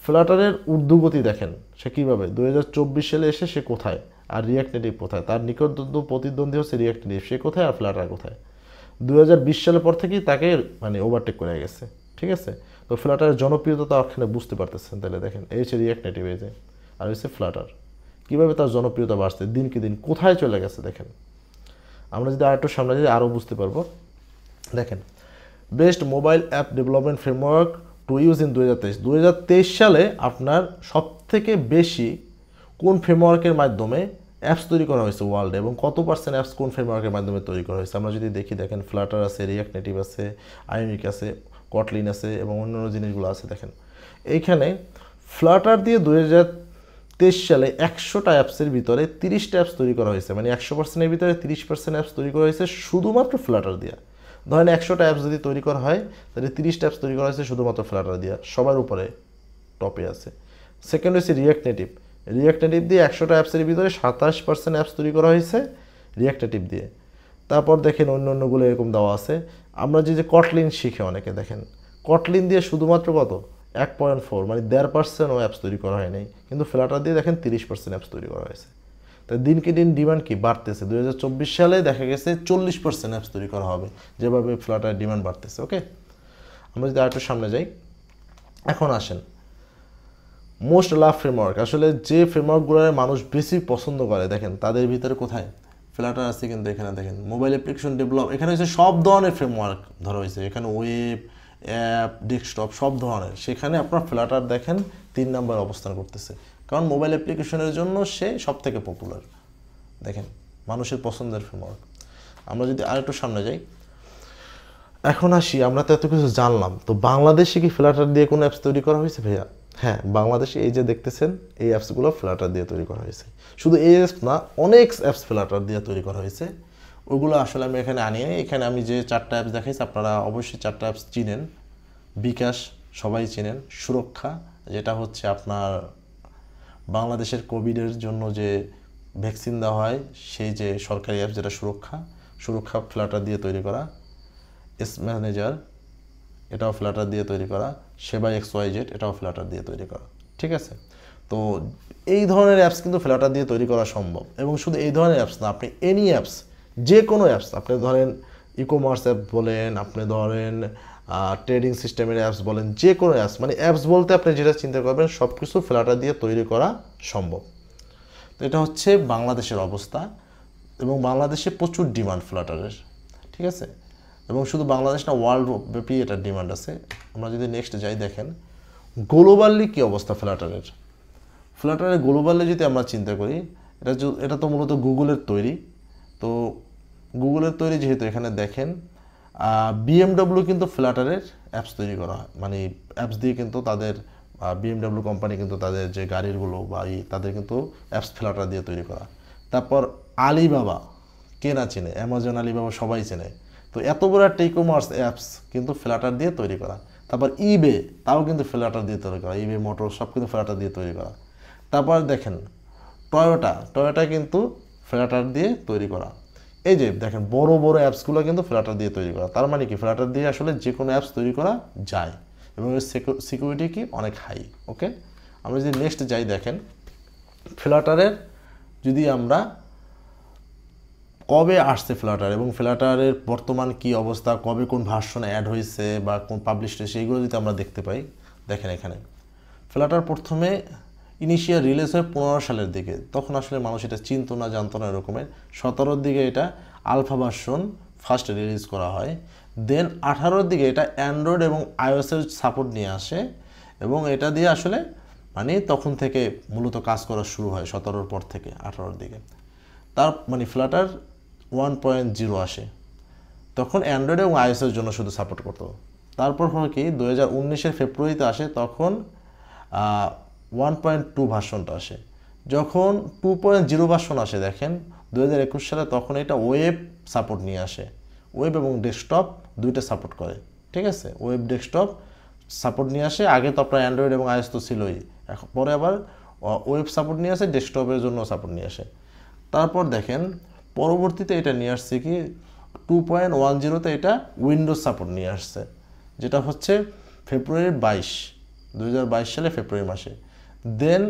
ফ্লাটারের ঊর্ধ্বগতি দেখেন সে কীভাবে 2024 সালে এসে সে কোথায়, আর রিয়াক্ট নেটিভ কোথায়, তার নিকটতম প্রতিদ্বন্দ্বী হচ্ছে রিয়াক্ট নেটিভ, সে কোথায় আর ফ্লাটার কোথায়। 2020 সালের পর থেকেই তাকে মানে ওভারটেক করে গেছে, ঠিক আছে। তো ফ্লাটারের জনপ্রিয়তা ওখানে বুঝতে পারতেছেন, তাহলে দেখেন এই হচ্ছে রিয়াক্ট নেটিভ, এই যে আর হচ্ছে ফ্লাটার, কীভাবে তার জনপ্রিয়তা বাড়ছে দিনকে দিন, কোথায় চলে গেছে দেখেন। আমরা যদি আরেকটু সামনে যাই আরও বুঝতে পারবো। দেখেন best mobile app development framework to use in 2023 সালে আপনার সবথেকে বেশি কোন ফ্রেমওয়ার্কের মাধ্যমে অ্যাপস তৈরি করা হয়েছে ওয়ার্ল্ডে, এবং কত পার্সেন্ট অ্যাপস কোন ফ্রেমওয়ার্কের মাধ্যমে তৈরি করা হয়েছে আমরা যদি দেখি, দেখেন ফ্লাটার আছে, রিয়াক্ট নেটিভ আছে, আইওনিক আছে, কটলিন আছে এবং অন্যান্য জিনিসগুলো আছে। দেখেন এইখানে ফ্লাটার দিয়ে 2023 সালে 100টা অ্যাপসের ভিতরে 30টা অ্যাপস তৈরি করা হয়েছে, মানে 100%-এর ভিতরে 30% অ্যাপস তৈরি করা হয়েছে শুধুমাত্র ফ্লাটার দিয়ে। ধরেন 100টা অ্যাপস যদি তৈরি করা হয় তাহলে 30টা অ্যাপস তৈরি করা হয়েছে শুধুমাত্র ফ্লাটার দিয়ে, সবার উপরে টপে আছে। সেকেন্ড হচ্ছে রিয়াক্ট নেটিভ, রিয়াক্ট নেটিভ দিয়ে 100টা অ্যাপসের ভিতরে 27% অ্যাপস তৈরি করা হয়েছে রিয়াক্ট নেটিভ দিয়ে। তারপর দেখেন অন্য অন্যগুলো এরকম দেওয়া আছে। আমরা যে কটলিন শিখে অনেকে, দেখেন কটলিন দিয়ে শুধুমাত্র কত 1.4 মানে 1.5%ও অ্যাপস তৈরি করা হয় নাই, কিন্তু ফ্লাটার দিয়ে দেখেন 30% অ্যাপস তৈরি করা হয়েছে। তাই দিনকে দিন ডিমান্ড কি বাড়তেছে, 2024 সালে দেখা গেছে 40% অ্যাপস তৈরি করা হবে, যেভাবে ফ্লাটার ডিমান্ড বাড়তেছে। ওকে, আমরা যদি আরেকটু সামনে যাই, এখন আসেন মোস্ট লাভ ফ্রেমওয়ার্ক, আসলে যে ফ্রেমওয়ার্কগুলোর মানুষ বেশি পছন্দ করে দেখেন তাদের ভিতরে কোথায় ফ্লাটার আছে। কিন্তু এখানে দেখেন মোবাইল অ্যাপ্লিকেশন ডেভেলপ, এখানে হচ্ছে সব ধরনের ফ্রেমওয়ার্ক ধরা হয়েছে, এখানে ওয়েব, অ্যাপ, ডেস্কটপ সব ধরনের, সেখানে আপনার ফ্লাটার দেখেন 3 নম্বর অবস্থান করতেছে, কারণ মোবাইল অ্যাপ্লিকেশনের জন্য সে সব থেকে পপুলার, দেখেন মানুষের পছন্দের ফ্রেমওয়ার্ক। আমরা যদি আরেকটু সামনে যাই, এখন আসি, আমরা তো এত কিছু জানলাম, তো বাংলাদেশে কি ফ্লাটার দিয়ে কোনো অ্যাপস তৈরি করা হয়েছে ভাইয়া? হ্যাঁ, বাংলাদেশে এই যে দেখতেছেন এই অ্যাপসগুলো ফ্লাটার দিয়ে তৈরি করা হয়েছে। শুধু এই অ্যাপস না, অনেক অ্যাপস ফ্লাটার দিয়ে তৈরি করা হয়েছে, ওইগুলো আসলে আমি এখানে আনিয়ে, এখানে আমি যে 4টা অ্যাপস দেখাইছি আপনারা অবশ্যই 4টা অ্যাপস চিনেন। বিকাশ সবাই চিনেন, সুরক্ষা যেটা হচ্ছে আপনার বাংলাদেশের কোভিডের জন্য যে ভ্যাকসিন দেওয়া হয় সেই যে সরকারি অ্যাপস, যেটা সুরক্ষা ফ্লাটার দিয়ে তৈরি করা। এস ম্যানেজার এটাও ফ্লাটার দিয়ে তৈরি করা। সেবা XYZ এটাও ফ্লাটার দিয়ে তৈরি করা, ঠিক আছে। তো এই ধরনের অ্যাপস কিন্তু ফ্লাটার দিয়ে তৈরি করা সম্ভব, এবং শুধু এই ধরনের অ্যাপস না, আপনি এনি অ্যাপস, যে কোনো অ্যাপস, আপনি ধরেন ই-কমার্স অ্যাপ বলেন, আপনি ধরেন ট্রেডিং সিস্টেমের অ্যাপস বলেন, যে কোনো অ্যাপস, মানে অ্যাপস বলতে আপনি যেটা চিন্তা করবেন সব কিছু ফ্লাটার দিয়ে তৈরি করা সম্ভব। তো এটা হচ্ছে বাংলাদেশের অবস্থা, এবং বাংলাদেশে প্রচুর ডিমান্ড ফ্লাটারের, ঠিক আছে। এবং শুধু বাংলাদেশ না, ওয়ার্ল্ড ব্যাপী এটার ডিমান্ড আছে। আমরা যদি নেক্সট যাই, দেখেন গ্লোবালি কী অবস্থা ফ্লাটারের। গ্লোবালি যদি আমরা চিন্তা করি, এটা তো মূলত গুগলের তৈরি। তো গুগলের তৈরি যেহেতু, এখানে দেখেন BMW কিন্তু ফ্লাটারের অ্যাপস তৈরি করা হয়, মানে অ্যাপস দিয়ে কিন্তু তাদের BMW কোম্পানি কিন্তু তাদের যে গাড়িগুলো বা তাদের কিন্তু অ্যাপস ফ্লাটার দিয়ে তৈরি করা। তারপর আলিবাবা, কে না চেনে, অ্যামাজন, আলিবাবা সবাই চেনে। তো এত বড় একটা ই-কমার্স অ্যাপস কিন্তু ফ্লাটার দিয়ে তৈরি করা। তারপর ইবে, তাও কিন্তু ফ্লাটার দিয়ে তৈরি করা, ইবে মোটর সব কিন্তু ফ্লাটার দিয়ে তৈরি করা। তারপর দেখেন টয়োটা কিন্তু ফ্লাটার দিয়ে তৈরি করা। এই যে দেখেন বড় বড় অ্যাপসগুলো কিন্তু ফ্লাটার দিয়ে তৈরি করা, তার মানে কি ফ্লাটার দিয়ে আসলে যে কোনো অ্যাপস তৈরি করা যায়, এবং এর সিকিউরিটি কি অনেক হাই। ওকে, আমরা যদি নেক্সট যাই, দেখেন ফ্লাটারের যদি আমরা কবে আসছে ফ্লাটার, এবং ফ্লাটারের বর্তমান কি অবস্থা, কবে কোন ভার্সন অ্যাড হয়েছে বা কোন পাবলিশ হয়েছে, এইগুলো যদি আমরা দেখতে পাই, দেখেন এখানে ফ্লাটার প্রথমে ইনিশিয়াল রিলিজ হয় 15 সালের দিকে, তখন আসলে মানুষ এটা চিনতো না, জানতো না এরকমের। 17-র দিকে এটা আলফা ভার্সন ফার্স্ট রিলিজ করা হয়। দেন 18-র দিকে এটা অ্যান্ড্রয়েড এবং iOS-এর সাপোর্ট নিয়ে আসে, এবং এটা দিয়ে আসলে মানে তখন থেকে মূলত কাজ করা শুরু হয় 17-র পর থেকে 18-র দিকে। তার মানে ফ্লাটার 1.0 আসে, তখন অ্যান্ড্রয়েড এবং iOS-এর জন্য শুধু সাপোর্ট করতো। তারপর হলো কি 2019-এর ফেব্রুয়ারিতে আসে, তখন 1.2 ভার্সনটা আসে। যখন 2.0 ভার্সন আসে দেখেন 2021 সালে, তখন এটা ওয়েব সাপোর্ট নিয়ে আসে, ওয়েব এবং ডেস্কটপ দুইটা সাপোর্ট করে, ঠিক আছে। ওয়েব ডেস্কটপ সাপোর্ট নিয়ে আসে, আগে তো আপনার অ্যান্ড্রয়েড এবং iOS তো ছিলই, এখন পরে আবার ওয়েব সাপোর্ট নিয়ে আসে, ডেস্কটপের জন্য সাপোর্ট নিয়ে আসে। তারপর দেখেন পরবর্তীতে এটা নিয়ে আসছে কি 2.10 এটা উইন্ডোজ সাপোর্ট নিয়ে আসছে, যেটা হচ্ছে ফেব্রুয়ারি 2022 সালে ফেব্রুয়ারি মাসে। দেন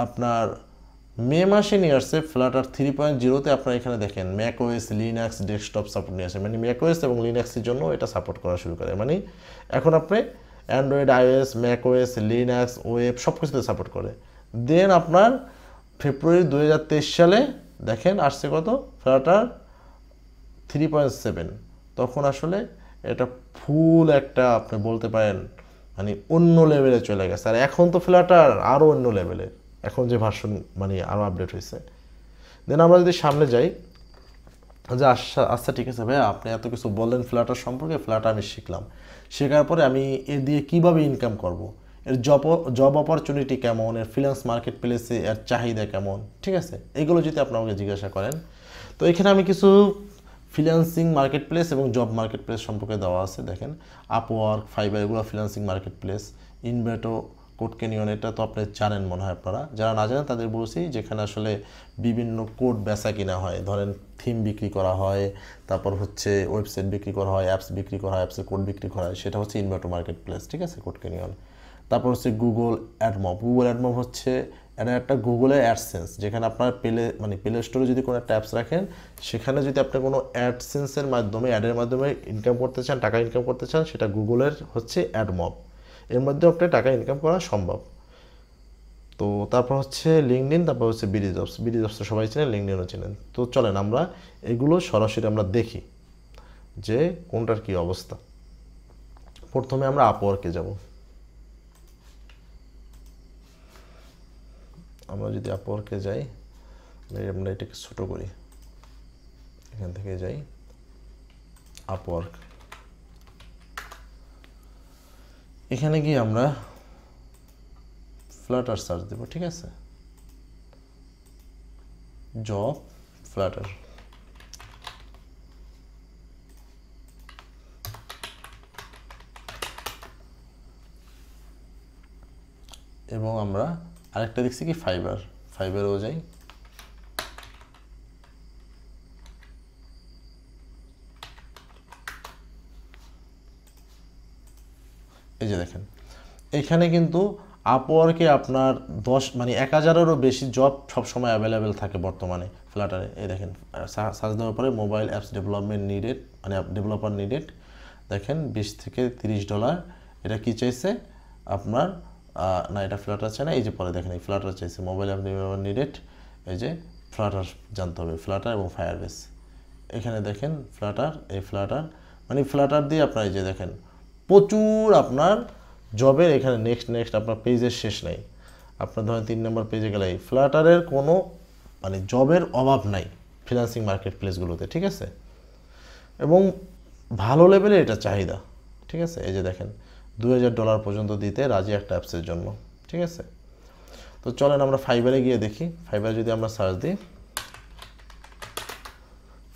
আপনার মে মাসে নিয়ে আসছে ফ্লাটার 3.0-তে। আপনারা এখানে দেখেন ম্যাকওএস, লিনাক্স, ডেস্কটপ সাপোর্ট নিয়ে আসে, মানে ম্যাকওএস এবং লিনাক্সের জন্য এটা সাপোর্ট করা শুরু করে। মানে এখন আপনি Android, iOS, macOS, Linux, web সব কিছুতে সাপোর্ট করে। দেন আপনার ফেব্রুয়ারি 2023 সালে দেখেন আসছে কত, ফ্লাটার 3.7। তখন আসলে এটা ফুল একটা আপনি বলতে পারেন মানে অন্য লেভেলে চলে গেছে। আর এখন তো ফ্লাটার আরও অন্য লেভেলে, এখন যে ভার্সন মানে আরও আপডেট হয়েছে। দেন আমরা যদি সামনে যাই, যে আচ্ছা ঠিক আছে ভাইয়া, আপনি এত কিছু বললেন ফ্লাটার সম্পর্কে, ফ্লাটার আমি শিখলাম, শেখার পরে আমি এর দিয়ে কিভাবে ইনকাম করব, এর জব অপরচুনিটি কেমন, এর ফ্রিল্যান্স মার্কেট প্লেসে এর চাহিদা কেমন, ঠিক আছে, এগুলো যদি আপনি আমাকে জিজ্ঞাসা করেন, তো এখানে আমি কিছু ফ্রিল্যান্সিং মার্কেট প্লেস এবং জব মার্কেট প্লেস সম্পর্কে দেওয়া আছে। দেখেন আপওয়ার্ক, ফাইবার, এগুলো freelancing market place. Envato, CodeCanyon, এটা তো আপনি জানেন মনে হয়, আপনারা যারা না জানেন তাদের বলছি, যেখানে আসলে বিভিন্ন কোড বেচা কিনা হয়, ধরেন থিম বিক্রি করা হয়, তারপর হচ্ছে ওয়েবসাইট বিক্রি করা হয়, অ্যাপস বিক্রি করা হয়, অ্যাপসের কোড বিক্রি করা হয়, সেটা হচ্ছে ইনভেটো মার্কেট প্লেস, ঠিক আছে, কোড ক্যানিয়ন। তারপর হচ্ছে গুগল অ্যাডমব। গুগল অ্যাডমব হচ্ছে এটা একটা গুগলের অ্যাডসেন্স, যেখানে আপনার প্লে স্টোরে যদি কোনো একটা অ্যাপস রাখেন, সেখানে যদি আপনি কোনো অ্যাডসেন্সের মাধ্যমে, অ্যাডের মাধ্যমে ইনকাম করতে চান, টাকা ইনকাম করতে চান, সেটা গুগলের হচ্ছে অ্যাডমব, এর মধ্যে আপনি টাকা ইনকাম করা সম্ভব। তো তারপর হচ্ছে লিঙ্কডইন, তারপর হচ্ছে বিডিজবস। বিডিজবস তো সবাই চেনেন, লিঙ্কডইনও চেনেন। তো চলেন আমরা এগুলো সরাসরি আমরা দেখি যে কোনটার কি অবস্থা। প্রথমে আমরা আপওয়ার্কে যাব। আমরা যদি আপওয়ার্কে যাই, আমরা এটাকে ছোট করি, এখান থেকে যাই আপওয়ার্ক। এখানে গিয়ে আমরা ফ্লাটার সার্চ দেব, ঠিক আছে, জব ফ্লাটার। এবং আমরা আরেকটা দেখছি কি ফাইবার, ফাইবারেও যাই। এই যে দেখেন এখানে কিন্তু আপওয়ার্কে আপনার 1000-এরও বেশি জব সবসময় অ্যাভেলেবেল থাকে বর্তমানে ফ্লাটারে। এই দেখেন সার্চ দেওয়ার পরে মোবাইল অ্যাপস ডেভেলপমেন্ট নিডেড, মানে ডেভেলপার নিডেড, দেখেন $20 থেকে $30। এটা কি চাইছে আপনার, না এটা ফ্লাটার চাই না, এই যে পরে দেখেন এই ফ্লাটার চাইছে, মোবাইল অ্যাপ ডেভেলপার নিডেড, এই যে ফ্লাটার জানতে হবে, ফ্লাটার এবং ফায়ারবেস। এখানে দেখেন ফ্লাটার, এই ফ্লাটার, মানে ফ্লাটার দিয়ে আপনার এই যে দেখেন প্রচুর আপনার জবের এখানে নেক্সট আপনার পেজের শেষ নেই। আপনার ধরেন 3 নম্বর পেজে গেলে ফ্লাটারের কোনো মানে জবের অভাব নাই ফ্রিল্যান্সিং মার্কেট প্লেসগুলোতে, ঠিক আছে, এবং ভালো লেভেলের এটা চাহিদা, ঠিক আছে। এই যে দেখেন $2000 পর্যন্ত দিতে রাজি একটা অ্যাপসের জন্য, ঠিক আছে। তো চলেন আমরা ফাইবারে গিয়ে দেখি। ফাইবারে যদি আমরা সার্চ দিই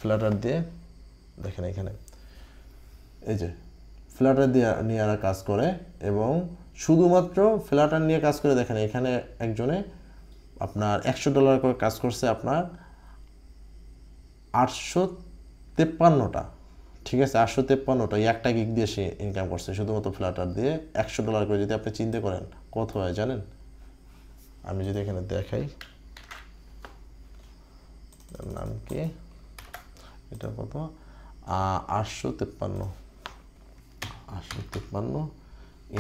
ফ্লাটার দিয়ে, দেখেন এখানে এই যে ফ্লাটার দিয়ে নিয়ে এরা কাজ করে, এবং শুধুমাত্র ফ্লাটার নিয়ে কাজ করে দেখেন এখানে একজনে আপনার $100 করে কাজ করছে, আপনার 853টা, ঠিক আছে, 853টা, একটা গিগ দিয়ে সে ইনকাম করছে শুধুমাত্র ফ্লাটার দিয়ে $100 করে। যদি আপনি চিন্তা করেন কত হয় জানেন, আমি যদি এখানে দেখাই, নাম কি, এটা কত, 853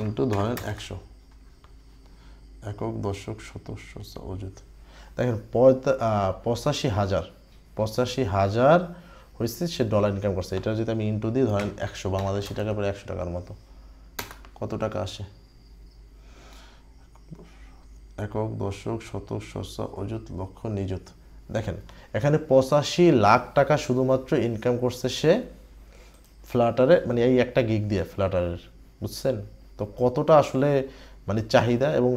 ইন্টু ধরেন 100, একক, দশক, শতক, অযুত, দেখেন 85,000 হয়েছে সে ডলার ইনকাম করছে। এটা যদি আমি ইন্টু দিই ধরেন 100 বাংলাদেশি টাকা পরে, 100 টাকার মতো কত টাকা আসে, একক, দশক, শতক, অযুত, লক্ষ, নিযুত। দেখেন এখানে 85 লাখ টাকা শুধুমাত্র ইনকাম করছে সে ফ্লাটারে, মানে এই একটা গিগ দিয়ে ফ্লাটারের, বুঝছেন তো কতটা আসলে মানে চাহিদা। এবং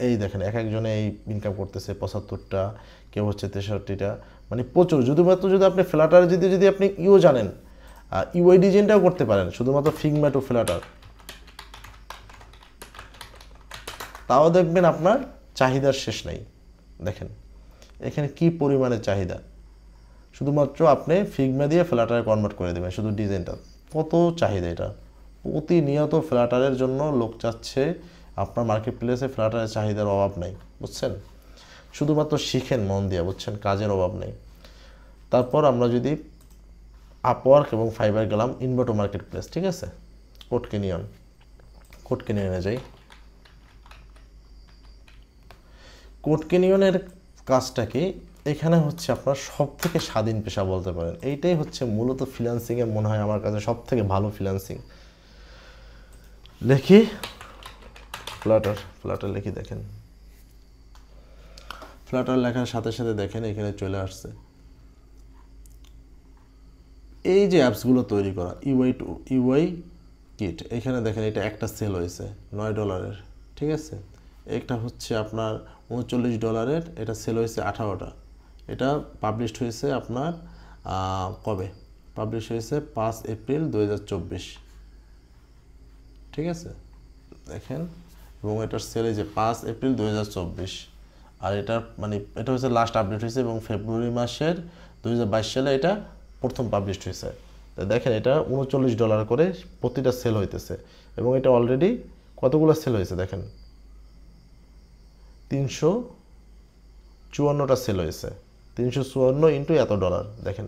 এই দেখেন এক একজনে এই ইনকাম করতেছে 75টা, কেউ হচ্ছে 63টা, মানে প্রচুর। শুধুমাত্র যদি আপনি ফ্লাটারে যদি আপনি জানেন, ইউআই ডিজাইনটাও করতে পারেন শুধুমাত্র ফিগমা টু ফ্লাটার, তাও দেখবেন আপনার চাহিদার শেষ নেই। দেখেন এখানে কি পরিমাণে চাহিদা, শুধুমাত্র আপনি ফিগমা দিয়ে ফ্ল্যাটারে কনভার্ট করে দেবেন, শুধু ডিজাইনটা। কত চাহিদা এটা, প্রতিনিয়ত ফ্ল্যাটারের জন্য লোক চাচ্ছে। আপনার মার্কেট প্লেসে ফ্ল্যাটারের চাহিদার অভাব নেই, বুঝছেন? শুধুমাত্র শিখেন মন দিয়ে, বুঝছেন, কাজের অভাব নেই। তারপর আমরা যদি আপওয়ার্ক এবং ফাইবার গেলাম, ইনভার্টো মার্কেট প্লেস, ঠিক আছে। কোড ক্যানিয়নে যাই। কোড ক্যানিয়নের কাজটা কি, এখানে হচ্ছে আপনার সব থেকে স্বাধীন পেশা বলতে পারেন। এইটাই হচ্ছে মূলত ফ্রিল্যান্সিংয়ের মনে হয় আমার কাছে সব থেকে ভালো ফ্রিল্যান্সিং। লিখি ফ্ল্যাটার লিখি, দেখেন ফ্ল্যাটার লেখার সাথে সাথে দেখেন এখানে চলে আসছে এই যে অ্যাপসগুলো তৈরি করা, ইউআই কিট। এখানে দেখেন এটা একটা সেল হয়েছে $9, ঠিক আছে। একটা হচ্ছে আপনার $39, এটা সেল হয়েছে 18টা। এটা পাবলিশড হয়েছে আপনার কবে পাবলিশ হয়েছে? 5 এপ্রিল 2024, ঠিক আছে, দেখেন। এবং এটার সেল এই যে 5 এপ্রিল 2024। আর এটা মানে এটা হচ্ছে লাস্ট আপডেট হয়েছে এবং ফেব্রুয়ারি মাসের 2022 সালে এটা প্রথম পাবলিশড হয়েছে। তো দেখেন এটা $39 করে প্রতিটা সেল হইতেছে। এবং এটা অলরেডি কতগুলো সেল হয়েছে দেখেন, 354টা সেল হয়েছে। 354 ইন্টু এত ডলার, দেখেন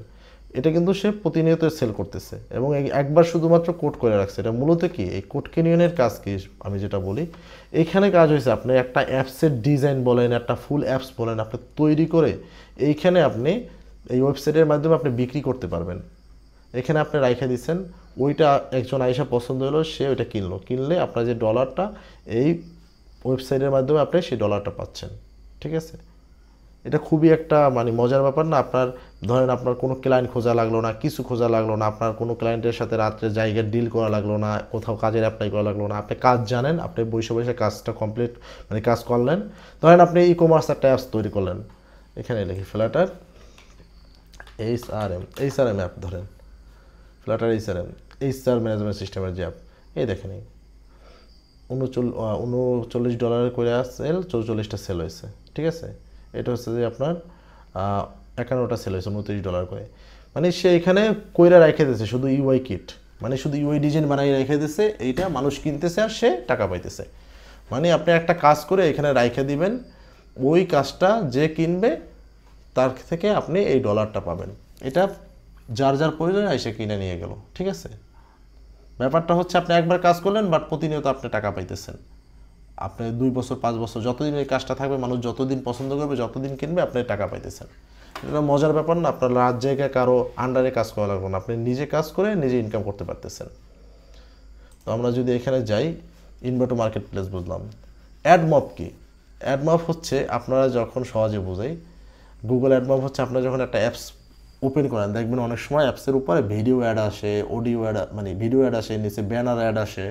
এটা কিন্তু সে প্রতিনিয়ত সেল করতেছে এবং একবার শুধুমাত্র কোড করে রাখছে। এটা মূলত কি, এই কোড ক্যানিয়নের কাজ কি আমি যেটা বলি, এইখানে কাজ হয়েছে আপনি একটা অ্যাপসের ডিজাইন বলেন, একটা ফুল অ্যাপস বলেন, আপনি তৈরি করে এইখানে আপনি এই ওয়েবসাইটের মাধ্যমে আপনি বিক্রি করতে পারবেন। এখানে আপনি রাইখা দিচ্ছেন, ওইটা একজন আইসা পছন্দ হলো, সে ওইটা কিনলে আপনার যে ডলারটা এই ওয়েবসাইটের মাধ্যমে আপনি সেই ডলারটা পাচ্ছেন, ঠিক আছে। এটা খুবই একটা মানে মজার ব্যাপার না? আপনার ধরেন আপনার কোনো ক্লায়েন্ট খোঁজা লাগলো না, কিছু খোঁজা লাগলো না, আপনার কোনো ক্লায়েন্টের সাথে রাত্রে জায়গায় ডিল করা লাগলো না, কোথাও কাজের অ্যাপ্লাই করা লাগলো না। আপনি কাজ জানেন, আপনি বসে বসে কাজটা কমপ্লিট মানে কাজ করলেন। ধরেন আপনি ই কমার্স একটা অ্যাপস তৈরি করলেন, এখানে লিখি ফ্ল্যাটার এইচআরএম অ্যাপ, ধরেন ফ্ল্যাটার এইচআর ম্যানেজমেন্ট সিস্টেমের যে অ্যাপ। এই দেখেন $39 করে সেল, 44টা সেল হয়েছে, ঠিক আছে। এটা হচ্ছে যে আপনার 51টা সেল হয়েছে $29 করে। মানে সে এখানে কইরা রেখে দিয়েছে শুধু ইউআই কিট, মানে শুধু ইউআই ডিজাইন বানাই রেখে দিয়েছে, এইটা মানুষ কিনতেছে আর সে টাকা পাইতেছে। মানে আপনি একটা কাজ করে এখানে রেখে দিবেন, ওই কাজটা যে কিনবে তার থেকে আপনি এই ডলারটা পাবেন। এটা যার যার প্রয়োজন এসে কিনে নিয়ে গেল, ঠিক আছে। ব্যাপারটা হচ্ছে আপনি একবার কাজ করলেন বাট প্রতিনিয়ত আপনি টাকা পাইতেছেন। আপনি 2 বছর 5 বছর যতদিন এই কাজটা থাকবে, মানুষ যতদিন পছন্দ করবে, যতদিন কিনবে, আপনি টাকা পাইতেছেন। এটা মজার ব্যাপার না? আপনার রাত জায়গায় কারো আন্ডারে কাজ করা লাগবে না, আপনি নিজে কাজ করে নিজে ইনকাম করতে পারতেছেন। তো আমরা যদি এখানে যাই, ইনভার্টো মার্কেট প্লেস বুঝলাম। অ্যাডমপ কি? অ্যাডমপ হচ্ছে আপনারা যখন সহজে বোঝাই, গুগল অ্যাডমপ হচ্ছে আপনারা যখন একটা অ্যাপস ওপেন করেন, দেখবেন অনেক সময় অ্যাপসের উপরে ভিডিও অ্যাড আসে, অডিও অ্যাড, মানে ভিডিও অ্যাড আসে, নিচে ব্যানার অ্যাড আসে।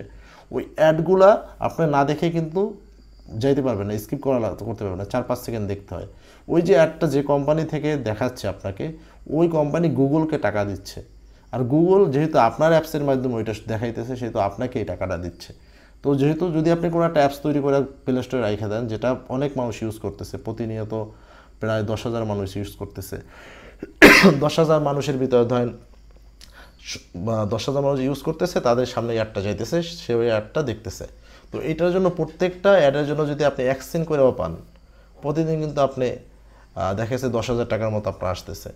ওই অ্যাডগুলা আপনি না দেখে কিন্তু যাইতে পারবেন না, স্কিপ করতে পারবেন না, 4-5 সেকেন্ড দেখতে হয়। ওই যে অ্যাডটা যে কোম্পানি থেকে দেখাচ্ছে আপনাকে, ওই কোম্পানি গুগলকে টাকা দিচ্ছে। আর গুগল যেহেতু আপনার অ্যাপসের মাধ্যমে ওইটা দেখাইতেছে, সেহেতু আপনাকে এই টাকাটা দিচ্ছে। তো যেহেতু যদি আপনি কোনো একটা অ্যাপস তৈরি করে প্লে স্টোরে রেখে দেন, যেটা অনেক মানুষ ইউজ করতেছে, প্রতিনিয়ত প্রায় 10,000 মানুষ ইউজ করতেছে, 10,000 মানুষের ভিতরে ধরেন 10,000 মানুষ ইউজ করতেছে, তাদের সামনে অ্যাডটা যাইতেছে, সে ওই অ্যাডটা দেখতেছে। তো এইটার জন্য প্রত্যেকটা অ্যাডের জন্য যদি আপনি $1 করেও পান, প্রতিদিন কিন্তু আপনি দেখা যাচ্ছে 10,000 টাকার মতো আপনার আসতেছে।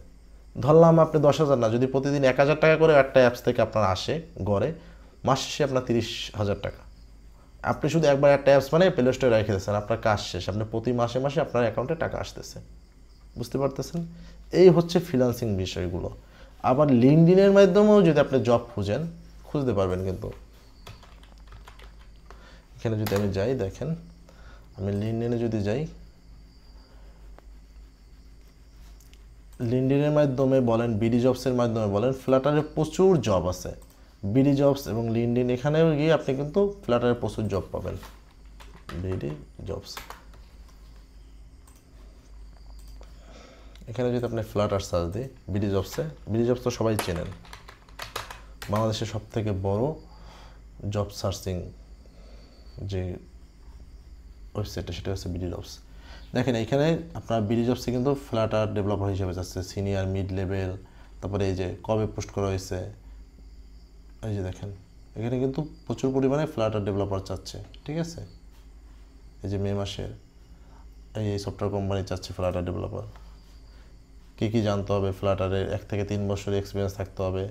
ধরলাম আপনি 10,000 না, যদি প্রতিদিন 1,000 টাকা করে একটা অ্যাপস থেকে আপনার আসে গড়ে, মাস শেষে আপনার 30,000 টাকা। আপনি শুধু একবার একটা অ্যাপস মানে প্লে স্টোরে রেখে দিয়েছেন, আপনার কাজ শেষ, আপনি প্রতি মাসে মাসে আপনার অ্যাকাউন্টে টাকা আসতেছে। বুঝতে পারতেছেন? এই হচ্ছে ফ্রিল্যান্সিং বিষয়গুলো। আবার লিঙ্কডইনের মাধ্যমেও যদি আপনি জব খুঁজেন, খুঁজতে পারবেন। কিন্তু এখানে যদি আমি যাই, দেখেন আমি লিঙ্কডইনে যদি যাই, লিঙ্কডইনের মাধ্যমে বলেন, বিডি জবসের মাধ্যমে বলেন, ফ্ল্যাটারে প্রচুর জব আছে। বিডি জবস এবং লিঙ্কডইন, এখানেও গিয়ে আপনি কিন্তু ফ্ল্যাটারে প্রচুর জব পাবেন। বিডি জবস, এখানে যদি আপনি ফ্ল্যাটার সার্চ দিই, বিডি জবস তো সবাই চেনেন, বাংলাদেশের সবথেকে বড় জব সার্চিং যে ওয়েবসাইটটা, সেটা হচ্ছে বিডি জবস। দেখেন এখানে আপনার বিডি জবসে কিন্তু ফ্লাটার ডেভেলপার হিসেবে যাচ্ছে, সিনিয়র, মিড লেভেল, তারপরে এই যে কবে পোস্ট করা হয়েছে, এই যে দেখেন এখানে কিন্তু প্রচুর পরিমাণে ফ্লাটার ডেভেলপার চাচ্ছে, ঠিক আছে। এই যে মে মাসের এই সফটওয়্যার কোম্পানি চাচ্ছে ফ্লাটার ডেভেলপার। কী কী জানতে হবে, ফ্লাটারের 1 থেকে 3 বছরের এক্সপিরিয়েন্স থাকতে হবে।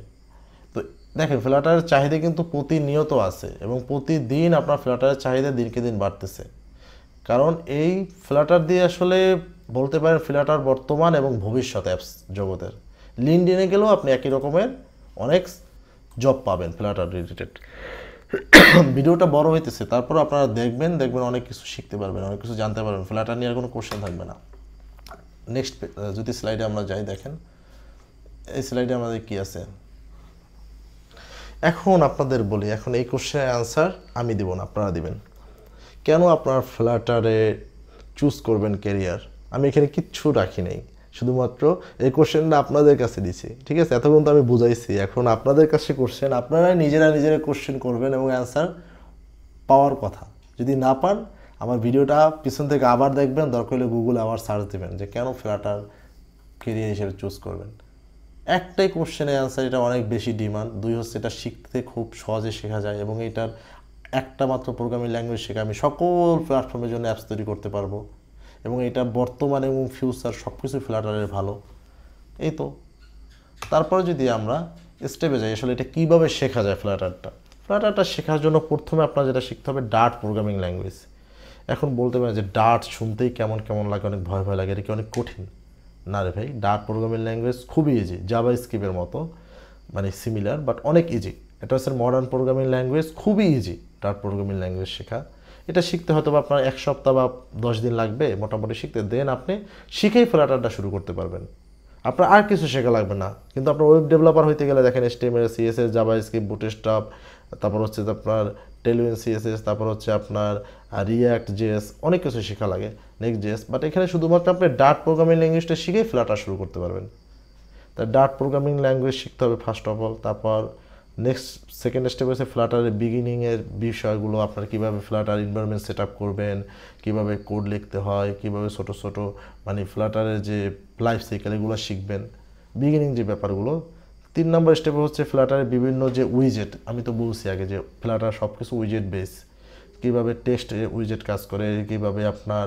তো দেখেন ফ্লাটারের চাহিদা কিন্তু প্রতিনিয়ত আছে এবং প্রতিদিন আপনার ফ্লাটারের চাহিদা দিনকে দিন বাড়তেছে। কারণ এই ফ্লাটার দিয়ে আসলে বলতে পারেন ফ্লাটার বর্তমান এবং ভবিষ্যৎ অ্যাপস জগতের। লিঙ্কডইনে গেলেও আপনি একই রকমের অনেক জব পাবেন ফ্লাটার রিলেটেড। ভিডিওটা বড় হইতেছে, তারপর আপনারা দেখবেন অনেক কিছু শিখতে পারবেন, অনেক কিছু জানতে পারবেন, ফ্লাটার নিয়ে আর কোনো কোশ্চেন থাকবে না। নেক্সট যদি স্লাইডে আমরা যাই, দেখেন এই স্লাইডে আমাদের কি আছে। এখন আপনাদের বলি, এখন এই কোশ্চেনের অ্যান্সার আমি দিব না, আপনারা দিবেন। কেন আপনার ফ্লাটারে চুজ করবেন ক্যারিয়ার, আমি এখানে কিচ্ছু রাখি নাই, শুধুমাত্র এই কোশ্চেনটা আপনাদের কাছে দিছি, ঠিক আছে। এতক্ষণ তো আমি বুঝাইছি, এখন আপনাদের কাছে কোশ্চেন, আপনারা নিজেরা কোশ্চেন করবেন এবং অ্যান্সার পাওয়ার কথা। যদি না পান আমার ভিডিওটা পিছন থেকে আবার দেখবেন, দরকার হলে গুগলে আবার সার্চ দেবেন যে কেন ফ্লাটার ক্যারিয়ার হিসেবে চুজ করবেন। একটাই কোশ্চেনের অ্যান্সার, এটা অনেক বেশি ডিমান্ড। 2 হচ্ছে এটা শিখতে খুব সহজে শেখা যায় এবং এটার একটা মাত্র প্রোগ্রামিং ল্যাঙ্গুয়েজ শেখা আমি সকল প্ল্যাটফর্মের জন্য অ্যাপস তৈরি করতে পারবো এবং এটা বর্তমান এবং ফিউচার সব কিছু ফ্লাটারের ভালো। এই তো, তারপরে যদি আমরা স্টেপে যাই, আসলে এটা কীভাবে শেখা যায় ফ্লাটারটা শেখার জন্য প্রথমে আপনার যেটা শিখতে হবে ডার্ট প্রোগ্রামিং ল্যাঙ্গুয়েজ। এখন বলতে পারেন যে ডার্ট শুনতেই কেমন কেমন লাগে, অনেক ভয় ভয় লাগে, এটা কি অনেক কঠিন? না রে ভাই, ডার্ট প্রোগ্রামিং ল্যাঙ্গুয়েজ খুবই ইজি, জাভা স্ক্রিপ্টের মতো, মানে সিমিলার বাট অনেক ইজি। এটা হচ্ছে মডার্ন প্রোগ্রামিং ল্যাঙ্গুয়েজ, খুবই ইজি ডার্ট প্রোগ্রামিং ল্যাঙ্গুয়েজ শেখা। এটা শিখতে হয়তো আপনার 1 সপ্তাহ বা 10 দিন লাগবে মোটামুটি শিখতে, দেন আপনি শিখেই ফ্লাটারটা শুরু করতে পারবেন, আপনার আর কিছু শেখা লাগবে না। কিন্তু আপনার ওয়েব ডেভেলপার হইতে গেলে দেখেন HTML, CSS, Java script, bootstrap, তারপর হচ্ছে আপনার টেলউইন CSS, তারপর হচ্ছে আপনার রিয়াক্ট জেএস, অনেক কিছু শেখা লাগে, নেক্সট জেএস। বাট এখানে শুধুমাত্র আপনি ডার্ট প্রোগ্রামিং ল্যাঙ্গুয়েজটা শিখেই ফ্লাটার শুরু করতে পারবেন। তাই ডার্ট প্রোগ্রামিং ল্যাঙ্গুয়েজ শিখতে হবে ফার্স্ট অফ অল। তারপর সেকেন্ড স্টেপ হচ্ছে ফ্লাটারের বিগিনিংয়ের বিষয়গুলো, আপনার কীভাবে ফ্লাটার এনভায়রনমেন্ট সেট আপ করবেন, কীভাবে কোড লিখতে হয়, কীভাবে ছোটো ছোটো মানে ফ্লাটারের যে লাইফ সাইকেল এগুলো শিখবেন, বিগিনিং যে ব্যাপারগুলো। 3 নম্বর স্টেপে হচ্ছে ফ্লাটারের বিভিন্ন যে উইজেট, আমি তো বলছি আগে যে ফ্লাটার সব কিছু উইজেট বেস, কীভাবে টেক্সট উইজেট কাজ করে, কীভাবে আপনার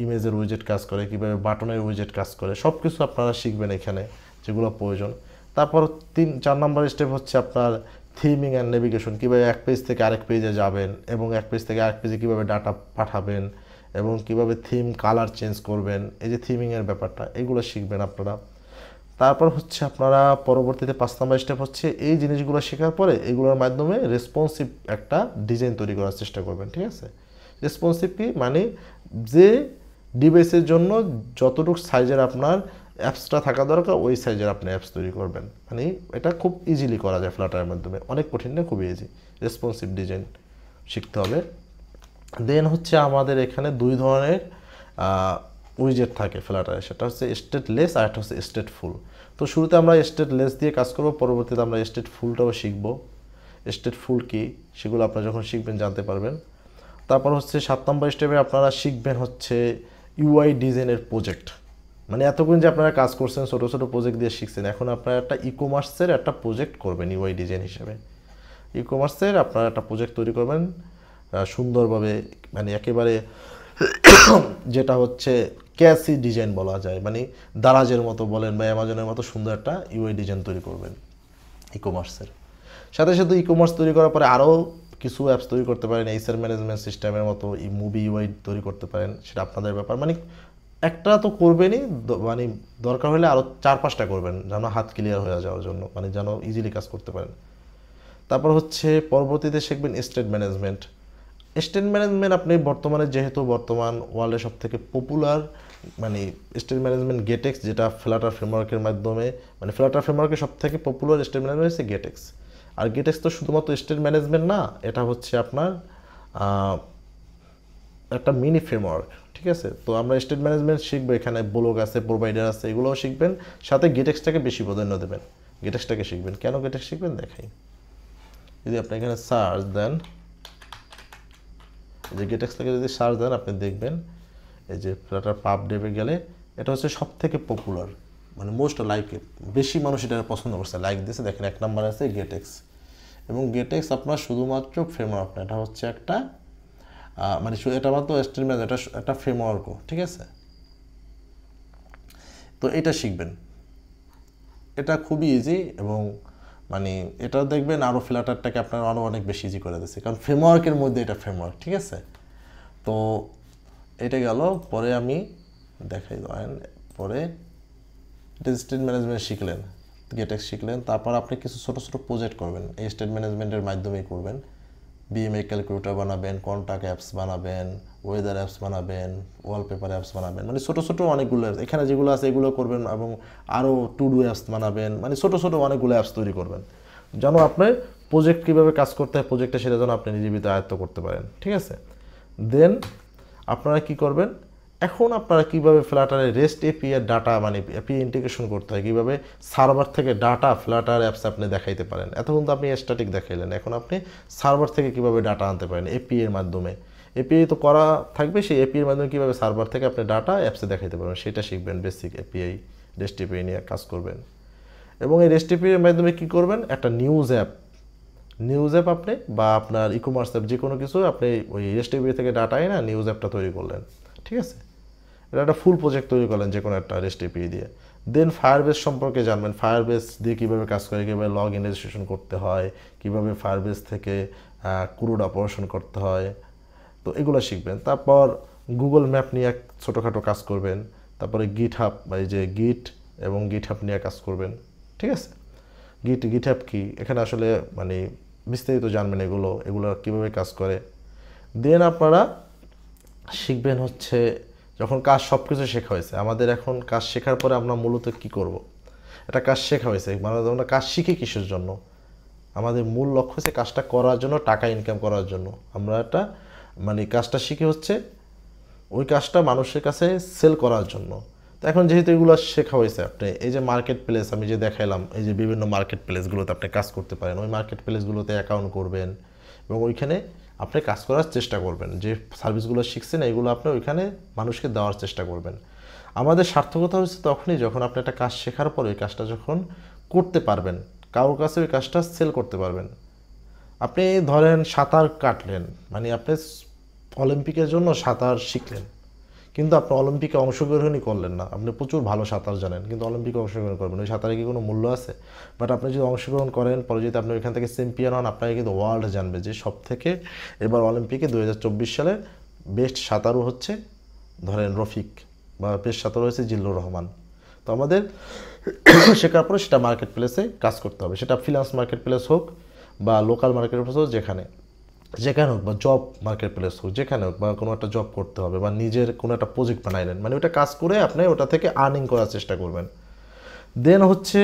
ইমেজের উইজেট কাজ করে, কীভাবে বাটনের উইজেট কাজ করে, সব কিছু আপনারা শিখবেন এখানে যেগুলো প্রয়োজন। তারপর 4 নম্বর স্টেপ হচ্ছে আপনার থিমিং অ্যান্ড নেভিগেশন, কীভাবে এক পেজ থেকে আরেক পেজে যাবেন এবং এক পেজ থেকে আরেক পেজে কীভাবে ডাটা পাঠাবেন এবং কীভাবে থিম কালার চেঞ্জ করবেন, এই যে থিমিংয়ের ব্যাপারটা, এগুলো শিখবেন আপনারা। তারপর হচ্ছে আপনারা পরবর্তীতে 5 নম্বর স্টেপ হচ্ছে এই জিনিসগুলো শেখার পরে এগুলোর মাধ্যমে রেসপন্সিভ একটা ডিজাইন তৈরি করার চেষ্টা করবেন, ঠিক আছে। রেসপন্সিভ কি মানে, যে ডিভাইসের জন্য যতটুকু সাইজের আপনার অ্যাপসটা থাকা দরকার ওই সাইজের আপনি অ্যাপস তৈরি করবেন, মানে এটা খুব ইজিলি করা যায় ফ্লাটারের মাধ্যমে, অনেক কঠিন না, খুবই ইজি। রেসপন্সিভ ডিজাইন শিখতে হবে। দেন হচ্ছে আমাদের এখানে 2 ধরনের উইজেট থাকে ফ্লাটারে, সেটা হচ্ছে স্টেটলেস আর একটা হচ্ছে স্টেটফুল। তো শুরুতে আমরা স্টেটলেস দিয়ে কাজ করব, পরবর্তীতে আমরা স্টেটফুলটাও শিখব। স্টেটফুল কি সেগুলো আপনারা যখন শিখবেন জানতে পারবেন। তারপর হচ্ছে 7 নম্বর স্টেপে আপনারা শিখবেন হচ্ছে ইউআই ডিজাইনের প্রজেক্ট, মানে এতক্ষণ যে আপনারা কাজ করছেন ছোটো ছোটো প্রজেক্ট দিয়ে শিখছেন, এখন আপনারা একটা ই-কমার্সের একটা প্রজেক্ট করবেন ইউআই ডিজাইন হিসেবে। ই-কমার্সের আপনারা একটা প্রজেক্ট তৈরি করবেন সুন্দরভাবে, মানে একেবারে যেটা হচ্ছে ক্যাসি ডিজাইন বলা যায়, মানে দারাজের মতো বলেন বা অ্যামাজনের মতো সুন্দর একটা ইউআই ডিজাইন তৈরি করবেন ই-কমার্সের। সাথে সাথে ই-কমার্স তৈরি করার পরে আরও কিছু অ্যাপস তৈরি করতে পারেন, এইচআর ম্যানেজমেন্ট সিস্টেমের মতো মুভি ইউআই তৈরি করতে পারেন, সেটা আপনাদের ব্যাপার। মানে একটা তো করবেনই, মানে দরকার হলে আরও 4-5টা করবেন যেন হাত ক্লিয়ার হয়ে যাওয়ার জন্য, মানে যেন ইজিলি কাজ করতে পারেন। তারপর হচ্ছে পরবর্তীতে শিখবেন স্টেট ম্যানেজমেন্ট। স্টেট ম্যানেজমেন্ট আপনি বর্তমানে যেহেতু বর্তমান ওয়ার্ল্ডের সব থেকে পপুলার মানে স্টেট ম্যানেজমেন্ট গেটেক্স, যেটা ফ্লাটার ফ্রেমওয়ার্কের মাধ্যমে, মানে ফ্লাটার ফ্রেমওয়ার্কের সব থেকে পপুলার স্টেট ম্যানেজমেন্ট হচ্ছে গেটেক্স। আর গেটেক্স তো শুধুমাত্র স্টেট ম্যানেজমেন্ট না, এটা হচ্ছে আপনার একটা মিনি ফ্রেমওয়ার্ক, ঠিক আছে। তো আমরা স্টেট ম্যানেজমেন্ট শিখবো, এখানে ব্লগ আছে, প্রোভাইডার আছে, এগুলোও শিখবেন, সাথে গেটেক্সটাকে বেশি প্রাধান্য দেবেন, গেটেক্সটাকে শিখবেন। কেন গেটেক্স শিখবেন দেখাই, যদি আপনি এখানে সার্চ দেন, যে গেটেক্সটাকে যদি সার্চ দেন আপনি দেখবেন এই যে ফ্লাটার পাব ডেভে গেলে এটা হচ্ছে সবথেকে পপুলার, মানে মোস্ট লাইক, বেশি মানুষ এটা পছন্দ করছে, লাইক দিয়েছে। দেখেন 1 নম্বরে আছে গেটেক্স, এবং গেটেক্স আপনার শুধুমাত্র ফ্রেমওয়ার্ক না, এটা হচ্ছে একটা মানে এটা মাত্র স্টেটমেন্ট, এটা একটা ফ্রেমওয়ার্কও, ঠিক আছে। তো এটা শিখবেন, এটা খুবই ইজি, এবং মানে এটা দেখবেন আরও ফ্ল্যাটারটাকে আপনার আরও অনেক বেশি ইজি করে দিচ্ছে, কারণ ফ্রেমওয়ার্কের মধ্যে এটা ফ্রেমওয়ার্ক, ঠিক আছে। তো এটা গেল, পরে আমি দেখাই দেন, পরে স্টেট ম্যানেজমেন্ট শিখলেন, গেটেক্স শিখলেন, তারপর আপনি কিছু ছোটো ছোটো প্রজেক্ট করবেন, এই স্টেট ম্যানেজমেন্টের মাধ্যমেই করবেন। বিএমএ ক্যালকুলেটর বানাবেন, কন্ট্যাক্ট অ্যাপস বানাবেন, ওয়েদার অ্যাপস বানাবেন, ওয়ালপেপার অ্যাপস বানাবেন, মানে ছোটো ছোটো অনেকগুলো অ্যাপস এখানে যেগুলো আছে এগুলো করবেন, এবং আরও টু ডু অ্যাপস বানাবেন, মানে ছোটো ছোটো অনেকগুলো অ্যাপস তৈরি করবেন, যেন আপনি প্রজেক্ট কীভাবে কাজ করতে হয়, প্রজেক্টটা সেটা যেন আপনি নিজের ভিতরে আয়ত্ত করতে পারেন, ঠিক আছে। দেন আপনারা কি করবেন, এখন আপনারা কীভাবে ফ্ল্যাটারে রেস্ট এপিআই ডাটা, মানে এপিআই ইন্টিগ্রেশন করতে হয়, কীভাবে সার্ভার থেকে ডাটা ফ্ল্যাটার অ্যাপস আপনি দেখাইতে পারেন। এতক্ষণ তো আপনি স্ট্যাটিক দেখাইলেন, এখন আপনি সার্ভার থেকে কীভাবে ডাটা আনতে পারেন এপিআই এর মাধ্যমে। এপিআই তো করা থাকবে, সেই এপিআই এর মাধ্যমে কীভাবে সার্ভার থেকে আপনি ডাটা অ্যাপসে দেখাইতে পারবেন সেটা শিখবেন। বেসিক এপিআই, রেস্ট এপিআই নিয়ে কাজ করবেন, এবং এই রেস্ট এপিআই এর মাধ্যমে কী করবেন, একটা নিউজ অ্যাপ আপনি, বা আপনার ই কমার্স অ্যাপ, যে কোনো কিছু আপনি ওই রেস্ট এপিআই থেকে ডাটা এনে নিউজ অ্যাপটা তৈরি করলেন, ঠিক আছে। এটা একটা ফুল প্রজেক্ট তৈরি করলেন যে কোনো একটা রেস্ট এপিআই দিয়ে। দেন ফায়ারবেস সম্পর্কে জানবেন, ফায়ারবেস দিয়ে কীভাবে কাজ করে, কীভাবে লগ ইন রেজিস্ট্রেশন করতে হয়, কীভাবে ফায়ারবেস থেকে ক্রুড অপারেশন করতে হয়, তো এগুলো শিখবেন। তারপর গুগল ম্যাপ নিয়ে ছোটোখাটো কাজ করবেন, তারপরে গিটহাব, এই যে গিট এবং গিটহাব নিয়ে কাজ করবেন, ঠিক আছে। গিটহাব কি, এখানে আসলে মানে বিস্তারিত জানবেন এগুলো কীভাবে কাজ করে। দেন আপনারা শিখবেন হচ্ছে, যখন কাজ সব কিছু শেখা হয়েছে, আমাদের এখন কাজ শেখার পরে আমরা মূলত কি করব, এটা কাজ শেখা হয়েছে, মানে আমরা কাজ শিখি কিসের জন্য, আমাদের মূল লক্ষ্য হচ্ছে কাজটা করার জন্য, টাকা ইনকাম করার জন্য। আমরা একটা মানে কাজটা শিখে হচ্ছে ওই কাজটা মানুষের কাছে সেল করার জন্য। তো এখন যেহেতু এগুলো শেখা হয়েছে, আপনি এই যে মার্কেট প্লেস আমি যে দেখাইলাম, এই যে বিভিন্ন মার্কেট প্লেসগুলোতে আপনি কাজ করতে পারেন, ওই মার্কেট প্লেসগুলোতে অ্যাকাউন্ট করবেন, এবং ওইখানে আপনি কাজ করার চেষ্টা করবেন, যে সার্ভিসগুলো শিখছেন এগুলো আপনি ওইখানে মানুষকে দেওয়ার চেষ্টা করবেন। আমাদের সার্থকতা হচ্ছে তখনই যখন আপনি একটা কাজ শেখার পর ওই কাজটা যখন করতে পারবেন, কারোর কাছে ওই কাজটা সেল করতে পারবেন। আপনি ধরেন সাঁতার কাটলেন, মানে আপনি অলিম্পিকের জন্য সাঁতার শিখলেন, কিন্তু আপনি অলিম্পিকে অংশগ্রহণই করলেন না, আপনি প্রচুর ভালো সাঁতার জানেন কিন্তু অলিম্পিকে অংশগ্রহণ করবেন, ওই সাঁতারে কি কোনো মূল্য আছে? বাট আপনি যদি অংশগ্রহণ করেন, পরে যদি আপনি ওইখান থেকে চ্যাম্পিয়ন হন, আপনাকে কিন্তু ওয়ার্ল্ড জানবে যে সব থেকে এবার অলিম্পিকে 2024 সালে বেস্ট সাঁতারু হচ্ছে ধরেন রফিক, বা বেস্ট সাঁতারু হচ্ছে জিল্লুর রহমান। তো আমাদের শেখার পরে সেটা মার্কেট প্লেসে কাজ করতে হবে, সেটা ফ্রিল্যান্স মার্কেট প্লেস হোক বা লোকাল মার্কেট প্লেস হোক, যেখানে হোক, বা জব মার্কেট প্লেস হোক, যেখানে হোক, বা কোনো একটা জব করতে হবে, বা নিজের কোনো একটা প্রজেক্ট বানাইলেন, মানে ওটা কাজ করে আপনি ওটা থেকে আর্নিং করার চেষ্টা করবেন। দেন হচ্ছে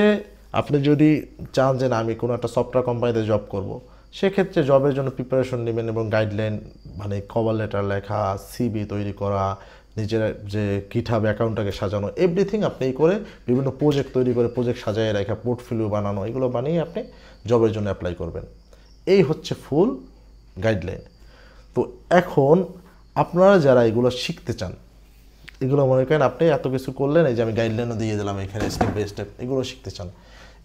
আপনি যদি চান যে না আমি কোনো একটা সফটওয়্যার কোম্পানিতে জব করব, সেক্ষেত্রে জবের জন্য প্রিপারেশন নেবেন, এবং গাইডলাইন মানে কভার লেটার লেখা, সিভি তৈরি করা, নিজের যে গিটহাব অ্যাকাউন্টটাকে সাজানো, এভরিথিং আপনি করে বিভিন্ন প্রজেক্ট তৈরি করে, প্রজেক্ট সাজিয়ে রাখা, পোর্টফোলিও বানানো, এগুলো বানিয়ে আপনি জবের জন্য অ্যাপ্লাই করবেন। এই হচ্ছে ফুল গাইডলাইন। তো এখন আপনারা যারা এগুলো শিখতে চান, এগুলো মনে করেন আপনি এত কিছু করলেন, এই যে আমি গাইডলাইনও দিয়ে দিলাম এখানে স্টেপ বাই স্টেপ, এগুলো শিখতে চান,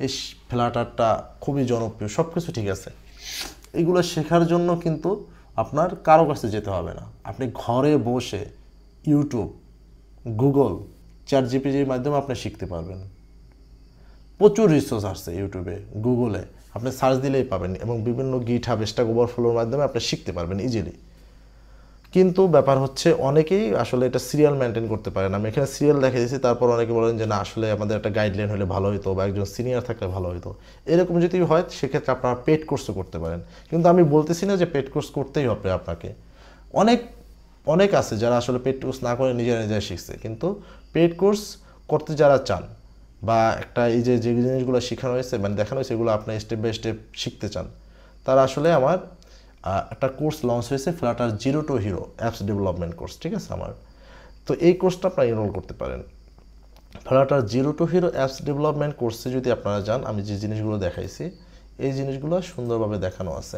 এই ফ্ল্যাটারটা খুবই জনপ্রিয়, সব কিছু ঠিক আছে, এগুলো শেখার জন্য কিন্তু আপনার কারো কাছে যেতে হবে না, আপনি ঘরে বসে ইউটিউব, গুগল, চ্যাট জিপিটির মাধ্যমে আপনি শিখতে পারবেন। প্রচুর রিসোর্স আসছে ইউটিউবে, গুগলে, আপনি সার্চ দিলেই পাবেন, এবং বিভিন্ন গিটহাব, স্ট্যাক ওভারফ্লোর মাধ্যমে আপনি শিখতে পারবেন ইজিলি। কিন্তু ব্যাপার হচ্ছে অনেকেই আসলে এটা সিরিয়াল মেনটেন করতে পারে না। আমি এখানে সিরিয়াল দেখে দিয়েছি, তারপর অনেকে বলেন যে না আসলে আমাদের একটা গাইডলাইন হলে ভালো হতো, বা একজন সিনিয়র থাকলে ভালো হতো। এরকম যদি হয় সেক্ষেত্রে আপনারা পেড কোর্সও করতে পারেন, কিন্তু আমি বলতেছি না যে পেড কোর্স করতেই হবে আপনাকে। অনেক আছে যারা আসলে পেড কোর্স না করে নিজেরাই শিখছে, কিন্তু পেড কোর্স করতে যারা চান, বা একটা এই যে জিনিসগুলো শেখানো হয়েছে মানে দেখানো হয়েছে এগুলো আপনি স্টেপ বাই স্টেপ শিখতে চান, তারা আসলে আমার একটা কোর্স লঞ্চ হয়েছে, Flutter zero two hero apps development course, ঠিক আছে আমার। তো এই কোর্সটা আপনারা এনরোল করতে পারেন। Flutter zero two hero apps development কোর্সে যদি আপনারা যান, আমি যে জিনিসগুলো দেখাইছি এই জিনিসগুলো সুন্দরভাবে দেখানো আছে।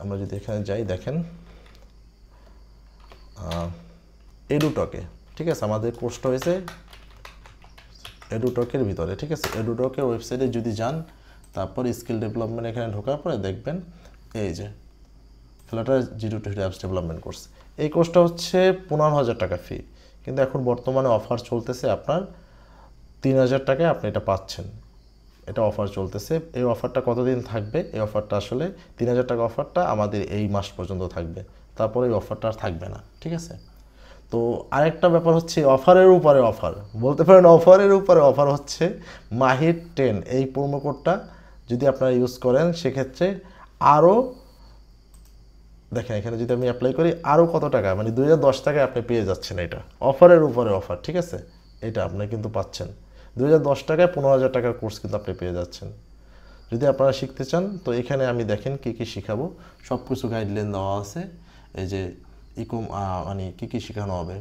আমরা যদি এখানে যাই, দেখেন এডুটকে, ঠিক আছে, আমাদের কোর্সটা হয়েছে এডুটকের ভিতরে, ঠিক আছে। এডুটকের ওয়েবসাইটে যদি যান, তারপর স্কিল ডেভেলপমেন্ট এখানে ঢোকার পরে দেখবেন এই যে Flutter zero two hero apps development course. এই কোর্সটা হচ্ছে 15,000 টাকা ফি, কিন্তু এখন বর্তমানে অফার চলতেছে আপনার 3,000 টাকায় আপনি এটা পাচ্ছেন। এটা অফার চলতেছে। এই অফারটা কতদিন থাকবে? এই অফারটা আসলে 3,000 টাকা অফারটা আমাদের এই মাস পর্যন্ত থাকবে, তারপরে এই অফারটা আর থাকবে না, ঠিক আছে। তো আরেকটা ব্যাপার হচ্ছে অফারের উপরে অফার, বলতে পারেন অফারের উপরে অফার হচ্ছে মাহির 10, এই প্রোমো কোডটা যদি আপনারা ইউজ করেন সেক্ষেত্রে আরও, দেখেন এখানে যদি আমি অ্যাপ্লাই করি আরও কত টাকা, মানে 2010 টাকায় আপনি পেয়ে যাচ্ছেন। এটা অফারের উপরে অফার, ঠিক আছে, এটা আপনি কিন্তু পাচ্ছেন 2010 টাকায় 15,000 টাকার কোর্স কিন্তু আপনি পেয়ে যাচ্ছেন। যদি আপনারা শিখতে চান তো এখানে আমি দেখেন কী কী শেখাবো, সব কিছু গাইডলাইন দেওয়া আছে। এই যে মানে কী কী শেখানো হবে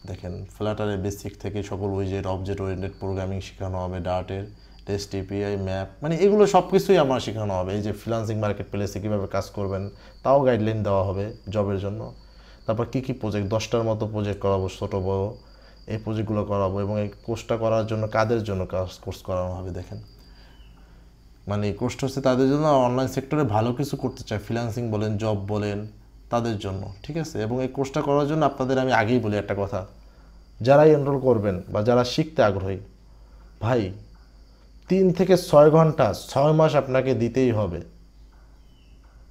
দেখেন, ফ্লাটারের বেসিক থেকে সকল উইজেট, অবজেক্ট ওরিয়েন্টেড প্রোগ্রামিং শেখানো হবে, ডার্টের টেস্ট, এপিআই, ম্যাপ, মানে এগুলো সব কিছুই আমার শেখানো হবে। এই যে ফ্রিল্যান্সিং মার্কেট প্লেসে কীভাবে কাজ করবেন তাও গাইডলাইন দেওয়া হবে জবের জন্য। তারপর কী কী প্রজেক্ট, 10টার মতো প্রজেক্ট করাবো, ছোটো বড়ো এই প্রজেক্টগুলো করাবো। এবং এই কোর্সটা করার জন্য কাদের জন্য কোর্স করানো হবে দেখেন, মানে এই কোর্সটা হচ্ছে তাদের জন্য অনলাইন সেক্টরে ভালো কিছু করতে চায়, ফ্রিল্যান্সিং বলেন, জব বলেন, তাদের জন্য, ঠিক আছে। এবং এই কোর্সটা করার জন্য আপনাদের আমি আগেই বলি একটা কথা, যারাই এনরোল করবেন বা যারা শিখতে আগ্রহী, ভাই 3 থেকে 6 ঘন্টা 6 মাস আপনাকে দিতেই হবে।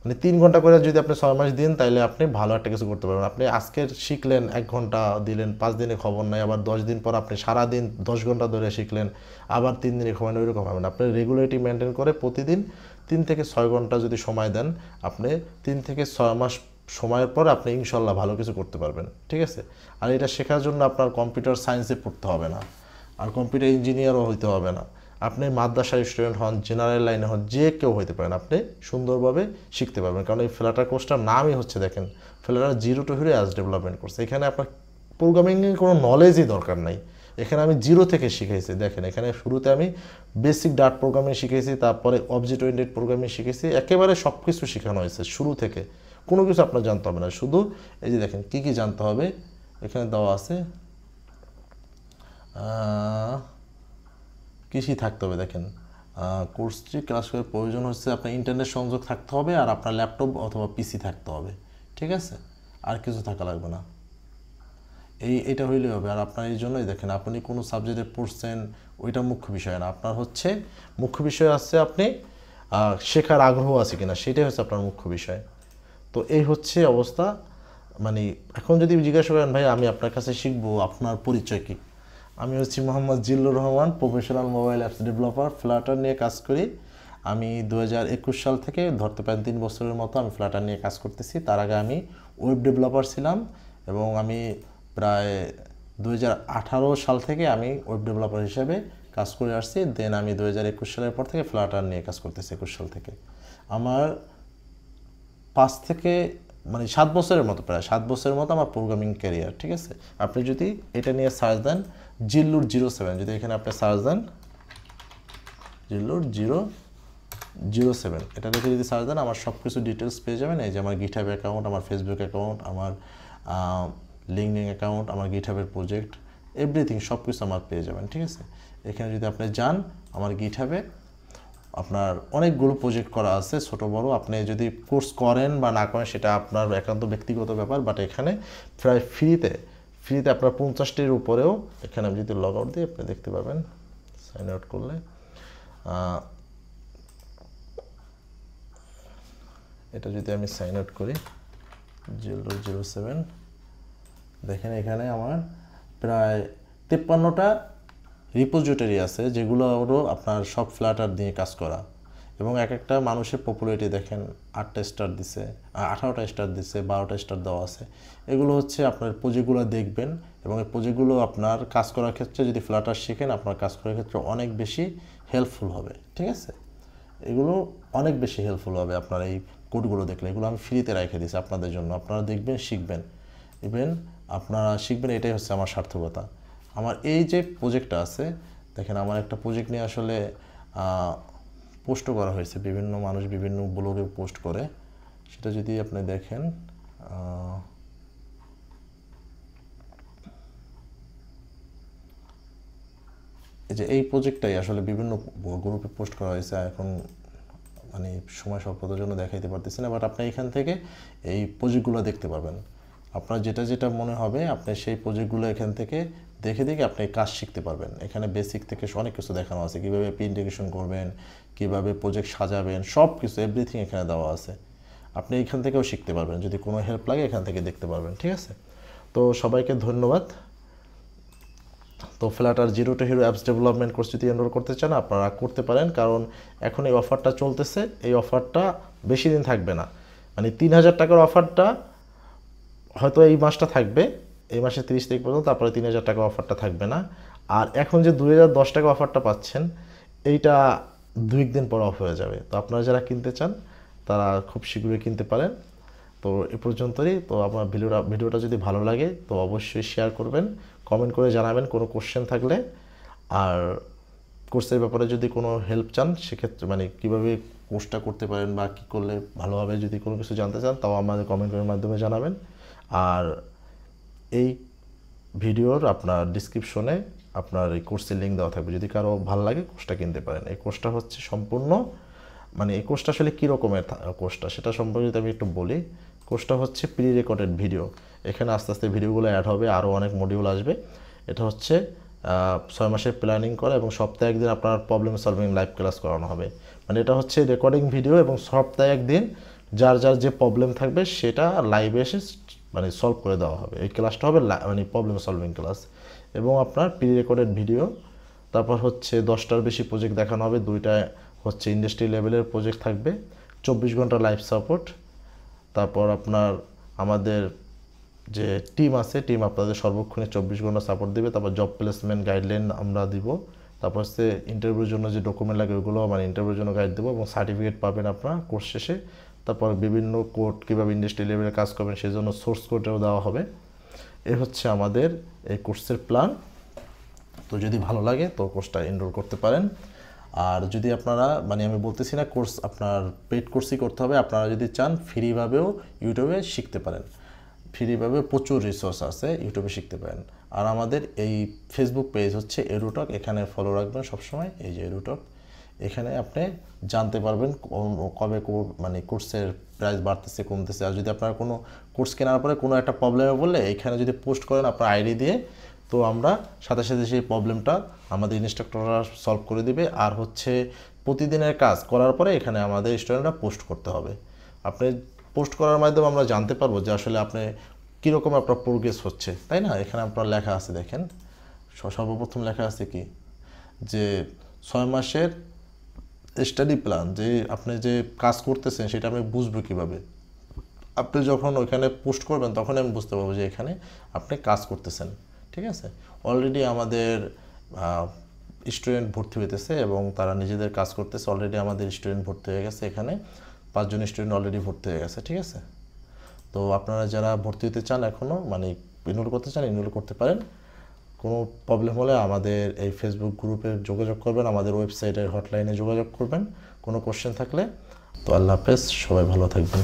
মানে 3 ঘন্টা করে যদি আপনি 6 মাস দিন তাহলে আপনি ভালো একটা কিছু করতে পারবেন। আপনি আজকের শিখলেন 1 ঘন্টা দিলেন, 5 দিনে খবর নাই, আবার 10 দিন পর আপনি সারাদিন 10 ঘন্টা ধরে শিখলেন, আবার 3 দিনে খবর নেই, ওইরকম হবে না। আপনি রেগুলারিটি মেনটেন করে প্রতিদিন 3 থেকে 6 ঘন্টা যদি সময় দেন, আপনি 3 থেকে 6 মাস সময়ের পর আপনি ইনশাল্লাহ ভালো কিছু করতে পারবেন, ঠিক আছে। আর এটা শেখার জন্য আপনার কম্পিউটার সায়েন্সে পড়তে হবে না, আর কম্পিউটার ইঞ্জিনিয়ারও হইতে হবে না। আপনি মাদ্রাসার স্টুডেন্ট হন, জেনারেল লাইনে হন, যে কেউ হইতে পারেন, আপনি সুন্দরভাবে শিখতে পারবেন। কারণ এই ফ্লাটার কোর্সটার নামই হচ্ছে দেখেন Flutter zero two hero apps development course. এখানে আপনার প্রোগ্রামিংয়ের কোনো নলেজই দরকার নাই, এখানে আমি জিরো থেকে শিখাইছি। দেখেন এখানে শুরুতে আমি বেসিক ডাট প্রোগ্রামিং শিখেছি, তারপরে অবজেক্ট ওরিয়েন্টেড প্রোগ্রামিং শিখেছি, একেবারে সব কিছু শেখানো হয়েছে শুরু থেকে। কোনো কিছু আপনার জানতে হবে না, শুধু এই যে দেখেন কী কী জানতে হবে এখানে দেওয়া আছে, কৃষি থাকতে হবে। দেখেন কোর্সটি ক্লাস করার প্রয়োজন হচ্ছে আপনার ইন্টারনেট সংযোগ থাকতে হবে, আর আপনার ল্যাপটপ অথবা পিসি থাকতে হবে, ঠিক আছে, আর কিছু থাকা লাগবে না। এটা হইলেই হবে। আর আপনার এই জন্যই দেখেন আপনি কোনো সাবজেক্টে পড়ছেন ওইটা মুখ্য বিষয় না, আপনার হচ্ছে মুখ্য বিষয় আছে আপনি শেখার আগ্রহ আছে কিনা, সেটাই হচ্ছে আপনার মুখ্য বিষয়। তো এই হচ্ছে অবস্থা। মানে এখন যদি জিজ্ঞাসা করেন ভাই আমি আপনার কাছে শিখবো, আপনার পরিচয় কী? আমি হচ্ছি Mohammad Zillur Rahman, professional mobile apps developer, Flutter নিয়ে কাজ করি। আমি 2021 সাল থেকে ধরতে পারেন 3 বছরের মতো আমি ফ্লাটার নিয়ে কাজ করতেছি। তার আগে আমি ওয়েব ডেভেলপার ছিলাম, এবং আমি প্রায় 2018 সাল থেকে আমি ওয়েব ডেভেলপার হিসেবে কাজ করে আসছি। দেন আমি 2021 সালের পর থেকে ফ্লাটার নিয়ে কাজ করতেছি 21 সাল থেকে। আমার 5 থেকে মানে 7 বছরের মতো, প্রায় 7 বছরের মতো আমার প্রোগ্রামিং ক্যারিয়ার, ঠিক আছে। আপনি যদি এটা নিয়ে সার্চ দেন জিল্লুর 07, যদি এখানে আপনি সার্চ দেন জিল্লুর 007, এটা দেখে যদি সার্চ দেন আমার সব কিছু ডিটেলস পেয়ে যাবেন। এই যে আমার গিটহাব অ্যাকাউন্ট, আমার ফেসবুক অ্যাকাউন্ট, আমার লিঙ্কডইন অ্যাকাউন্ট, আমার গিটহাবের প্রজেক্ট, এভরিথিং সব কিছু আমার পেয়ে যাবেন, ঠিক আছে। এখানে যদি আপনি যান আমার গিটহাবে, আপনার অনেকগুলো প্রজেক্ট করা আছে ছোট বড়। আপনি যদি কোর্স করেন বা না করেন সেটা আপনার একান্ত ব্যক্তিগত ব্যাপার, বাট এখানে প্রায় ফ্রিতে আপনার 50টির উপরেও, এখানে আমি যদি লগ আউট দিই আপনি দেখতে পাবেন, সাইন আউট করলে এটা যদি আমি সাইন আউট করি 007, দেখেন এখানে আমার প্রায় 53টা রিপোজিটরি আছে, যেগুলো হলো আপনার সব ফ্লাটার দিয়ে কাজ করা। এবং এক একটা মানুষের পপুলারিটি দেখেন 8টা স্টার দিছে, 18টা স্টার দিছে, 12টা স্টার দেওয়া আছে। এগুলো হচ্ছে আপনার প্রজেক্টগুলো দেখবেন, এবং এই প্রজেক্টগুলো আপনার কাজ করার ক্ষেত্রে যদি ফ্লাটার শিখেন আপনার কাজ করার ক্ষেত্রে অনেক বেশি হেল্পফুল হবে, ঠিক আছে। এগুলো অনেক বেশি হেল্পফুল হবে আপনার এই কোডগুলো দেখলে। এগুলো আমি ফ্রিতে রেখে দিয়েছি আপনাদের জন্য, আপনারা দেখবেন, শিখবেন, ইভেন আপনারা শিখবেন, এটাই হচ্ছে আমার সার্থকতা। আমার এই যে প্রজেক্টটা আছে দেখেন, আমার একটা প্রজেক্ট নিয়ে আসলে পোস্টও করা হয়েছে, বিভিন্ন মানুষ বিভিন্ন ব্লগে পোস্ট করে, সেটা যদি আপনি দেখেন এই যে এই প্রজেক্টটাই আসলে বিভিন্ন গ্রুপে পোস্ট করা হয়েছে, এখন মানে সময় স্বল্পতার জন্য দেখাইতে পারতেছি না, বাট আপনি এখান থেকে এই প্রজেক্টগুলো দেখতে পারবেন। আপনার যেটা যেটা মনে হবে আপনি সেই প্রজেক্টগুলো এখান থেকে দেখে দেখে আপনি কাজ শিখতে পারবেন। এখানে বেসিক থেকে অনেক কিছু দেখানো আছে, কীভাবে ইন্টিগ্রেশন করবেন, কীভাবে প্রজেক্ট সাজাবেন, সব কিছু এভরিথিং এখানে দেওয়া আছে। আপনি এখান থেকেও শিখতে পারবেন, যদি কোনো হেল্প লাগে এখান থেকে দেখতে পারবেন। ঠিক আছে, তো সবাইকে ধন্যবাদ। তো platter zero two hero apps development course যদি এনরোল করতে চান আপনারা করতে পারেন, কারণ এখন এই অফারটা চলতেছে। এই অফারটা বেশি দিন থাকবে না, মানে 3000 টাকার অফারটা হয়তো এই মাসটা থাকবে, এই মাসের 30 তারিখ পর্যন্ত, তারপরে 3000 টাকা অফারটা থাকবে না। আর এখন যে 2010 টাকা অফারটা পাচ্ছেন এইটা 2 দিন পর অফ হয়ে যাবে। তো আপনারা যারা কিনতে চান তারা খুব শীঘ্রই কিনতে পারেন। তো এ পর্যন্তই। তো আপনার ভিডিওটা যদি ভালো লাগে তো অবশ্যই শেয়ার করবেন, কমেন্ট করে জানাবেন কোনো কোশ্চেন থাকলে। আর কোর্সের ব্যাপারে যদি কোনো হেল্প চান সেক্ষেত্রে মানে কীভাবে কোর্সটা করতে পারেন বা কী করলে ভালোভাবে যদি কোনো কিছু জানতে চান তাও আমাদের কমেন্টের মাধ্যমে জানাবেন। আর এই ভিডিওর আপনার ডিসক্রিপশনে আপনার এই কোর্সের লিঙ্ক দেওয়া থাকবে, যদি কারো ভালো লাগে কোর্সটা কিনতে পারেন। এই কোর্সটা হচ্ছে সম্পূর্ণ মানে এই কোর্সটা আসলে কী রকমের কোর্সটা সেটা সম্পর্কে যদি আমি একটু বলি। কোর্সটা হচ্ছে প্রি রেকর্ডেড ভিডিও, এখানে আস্তে আস্তে ভিডিওগুলো অ্যাড হবে, আরও অনেক মডিউল আসবে। এটা হচ্ছে 6 মাসের প্ল্যানিং করা এবং সপ্তাহে একদিন আপনার প্রবলেম সলভিং লাইভ ক্লাস করানো হবে। মানে এটা হচ্ছে রেকর্ডিং ভিডিও এবং সপ্তাহে একদিন যার যার যে প্রবলেম থাকবে সেটা লাইভে এসে মানে সলভ করে দেওয়া হবে। এই ক্লাসটা হবে মানে প্রবলেম সলভিং ক্লাস এবং আপনার প্রি রেকর্ডেড ভিডিও। তারপর হচ্ছে 10টার বেশি প্রজেক্ট দেখানো হবে, 2টা হচ্ছে ইন্ডাস্ট্রি লেভেলের প্রজেক্ট থাকবে, 24 ঘন্টা লাইভ সাপোর্ট। তারপর আপনার আমাদের যে টিম আছে, টিম আপনাদের সর্বক্ষণে 24 ঘন্টা সাপোর্ট দেবে। তারপর জব প্লেসমেন্ট গাইডলাইন আমরা দিব। তারপর হচ্ছে ইন্টারভিউর জন্য যে ডকুমেন্ট লাগে ওগুলো মানে ইন্টারভিউর জন্য গাইড দেবো এবং সার্টিফিকেট পাবেন আপনারা কোর্স শেষে। তারপর বিভিন্ন কোড কীভাবে ইন্ডাস্ট্রি লেভেলে কাজ করবেন সেই জন্য সোর্স কোডও দেওয়া হবে। এ হচ্ছে আমাদের এই কোর্সের প্ল্যান। তো যদি ভালো লাগে তো কোর্সটা এনরোল করতে পারেন। আর যদি আপনারা মানে আমি বলতেছি না কোর্স আপনার পেইড কোর্সই করতে হবে, আপনারা যদি চান ফ্রিভাবেও ইউটিউবে শিখতে পারেন। ফ্রিভাবে প্রচুর রিসোর্স আছে, ইউটিউবে শিখতে পারেন। আর আমাদের এই ফেসবুক পেজ হচ্ছে এডুটক, এখানে ফলো রাখবেন সবসময়। এই যে এডুটক, এখানে আপনি জানতে পারবেন কবে মানে কোর্সের প্রাইস বাড়তেছে কমতেছে। আর যদি আপনার কোনো কোর্স কেনার পরে কোনো একটা প্রবলেমে বললে এখানে যদি পোস্ট করেন আপনার আইডি দিয়ে, তো আমরা সাথে সাথে সেই প্রবলেমটা আমাদের ইনস্ট্রাক্টররা সলভ করে দিবে। আর হচ্ছে প্রতিদিনের কাজ করার পরে এখানে আমাদের স্টুডেন্টরা পোস্ট করতে হবে। আপনি পোস্ট করার মাধ্যমে আমরা জানতে পারবো যে আসলে আপনি কীরকম আপনার প্রোগ্রেস হচ্ছে, তাই না? এখানে আপনার লেখা আছে দেখেন, সর্বপ্রথম লেখা আছে কি যে 6 মাসের স্টাডি প্ল্যান, যে আপনি যে কাজ করতেছেন সেটা আমি বুঝবো কীভাবে। আপনি যখন ওইখানে পোস্ট করবেন তখন আমি বুঝতে পারবো যে এখানে আপনি কাজ করতেছেন। ঠিক আছে, অলরেডি আমাদের স্টুডেন্ট ভর্তি হইতেছে এবং তারা নিজেদের কাজ করতেছে। অলরেডি আমাদের স্টুডেন্ট ভর্তি হয়ে গেছে, এখানে 5 জন স্টুডেন্ট অলরেডি ভর্তি হয়ে গেছে। ঠিক আছে, তো আপনারা যারা ভর্তি হতে চান এখনও মানে এনরোল করতে চান এনরোল করতে পারেন। কোনো প্রবলেম হলে আমাদের এই ফেসবুক গ্রুপে যোগাযোগ করবেন, আমাদের ওয়েবসাইটের হটলাইনে যোগাযোগ করবেন কোনো কোশ্চেন থাকলে। তো আল্লাহ হাফেজ, সবাই ভালো থাকবেন।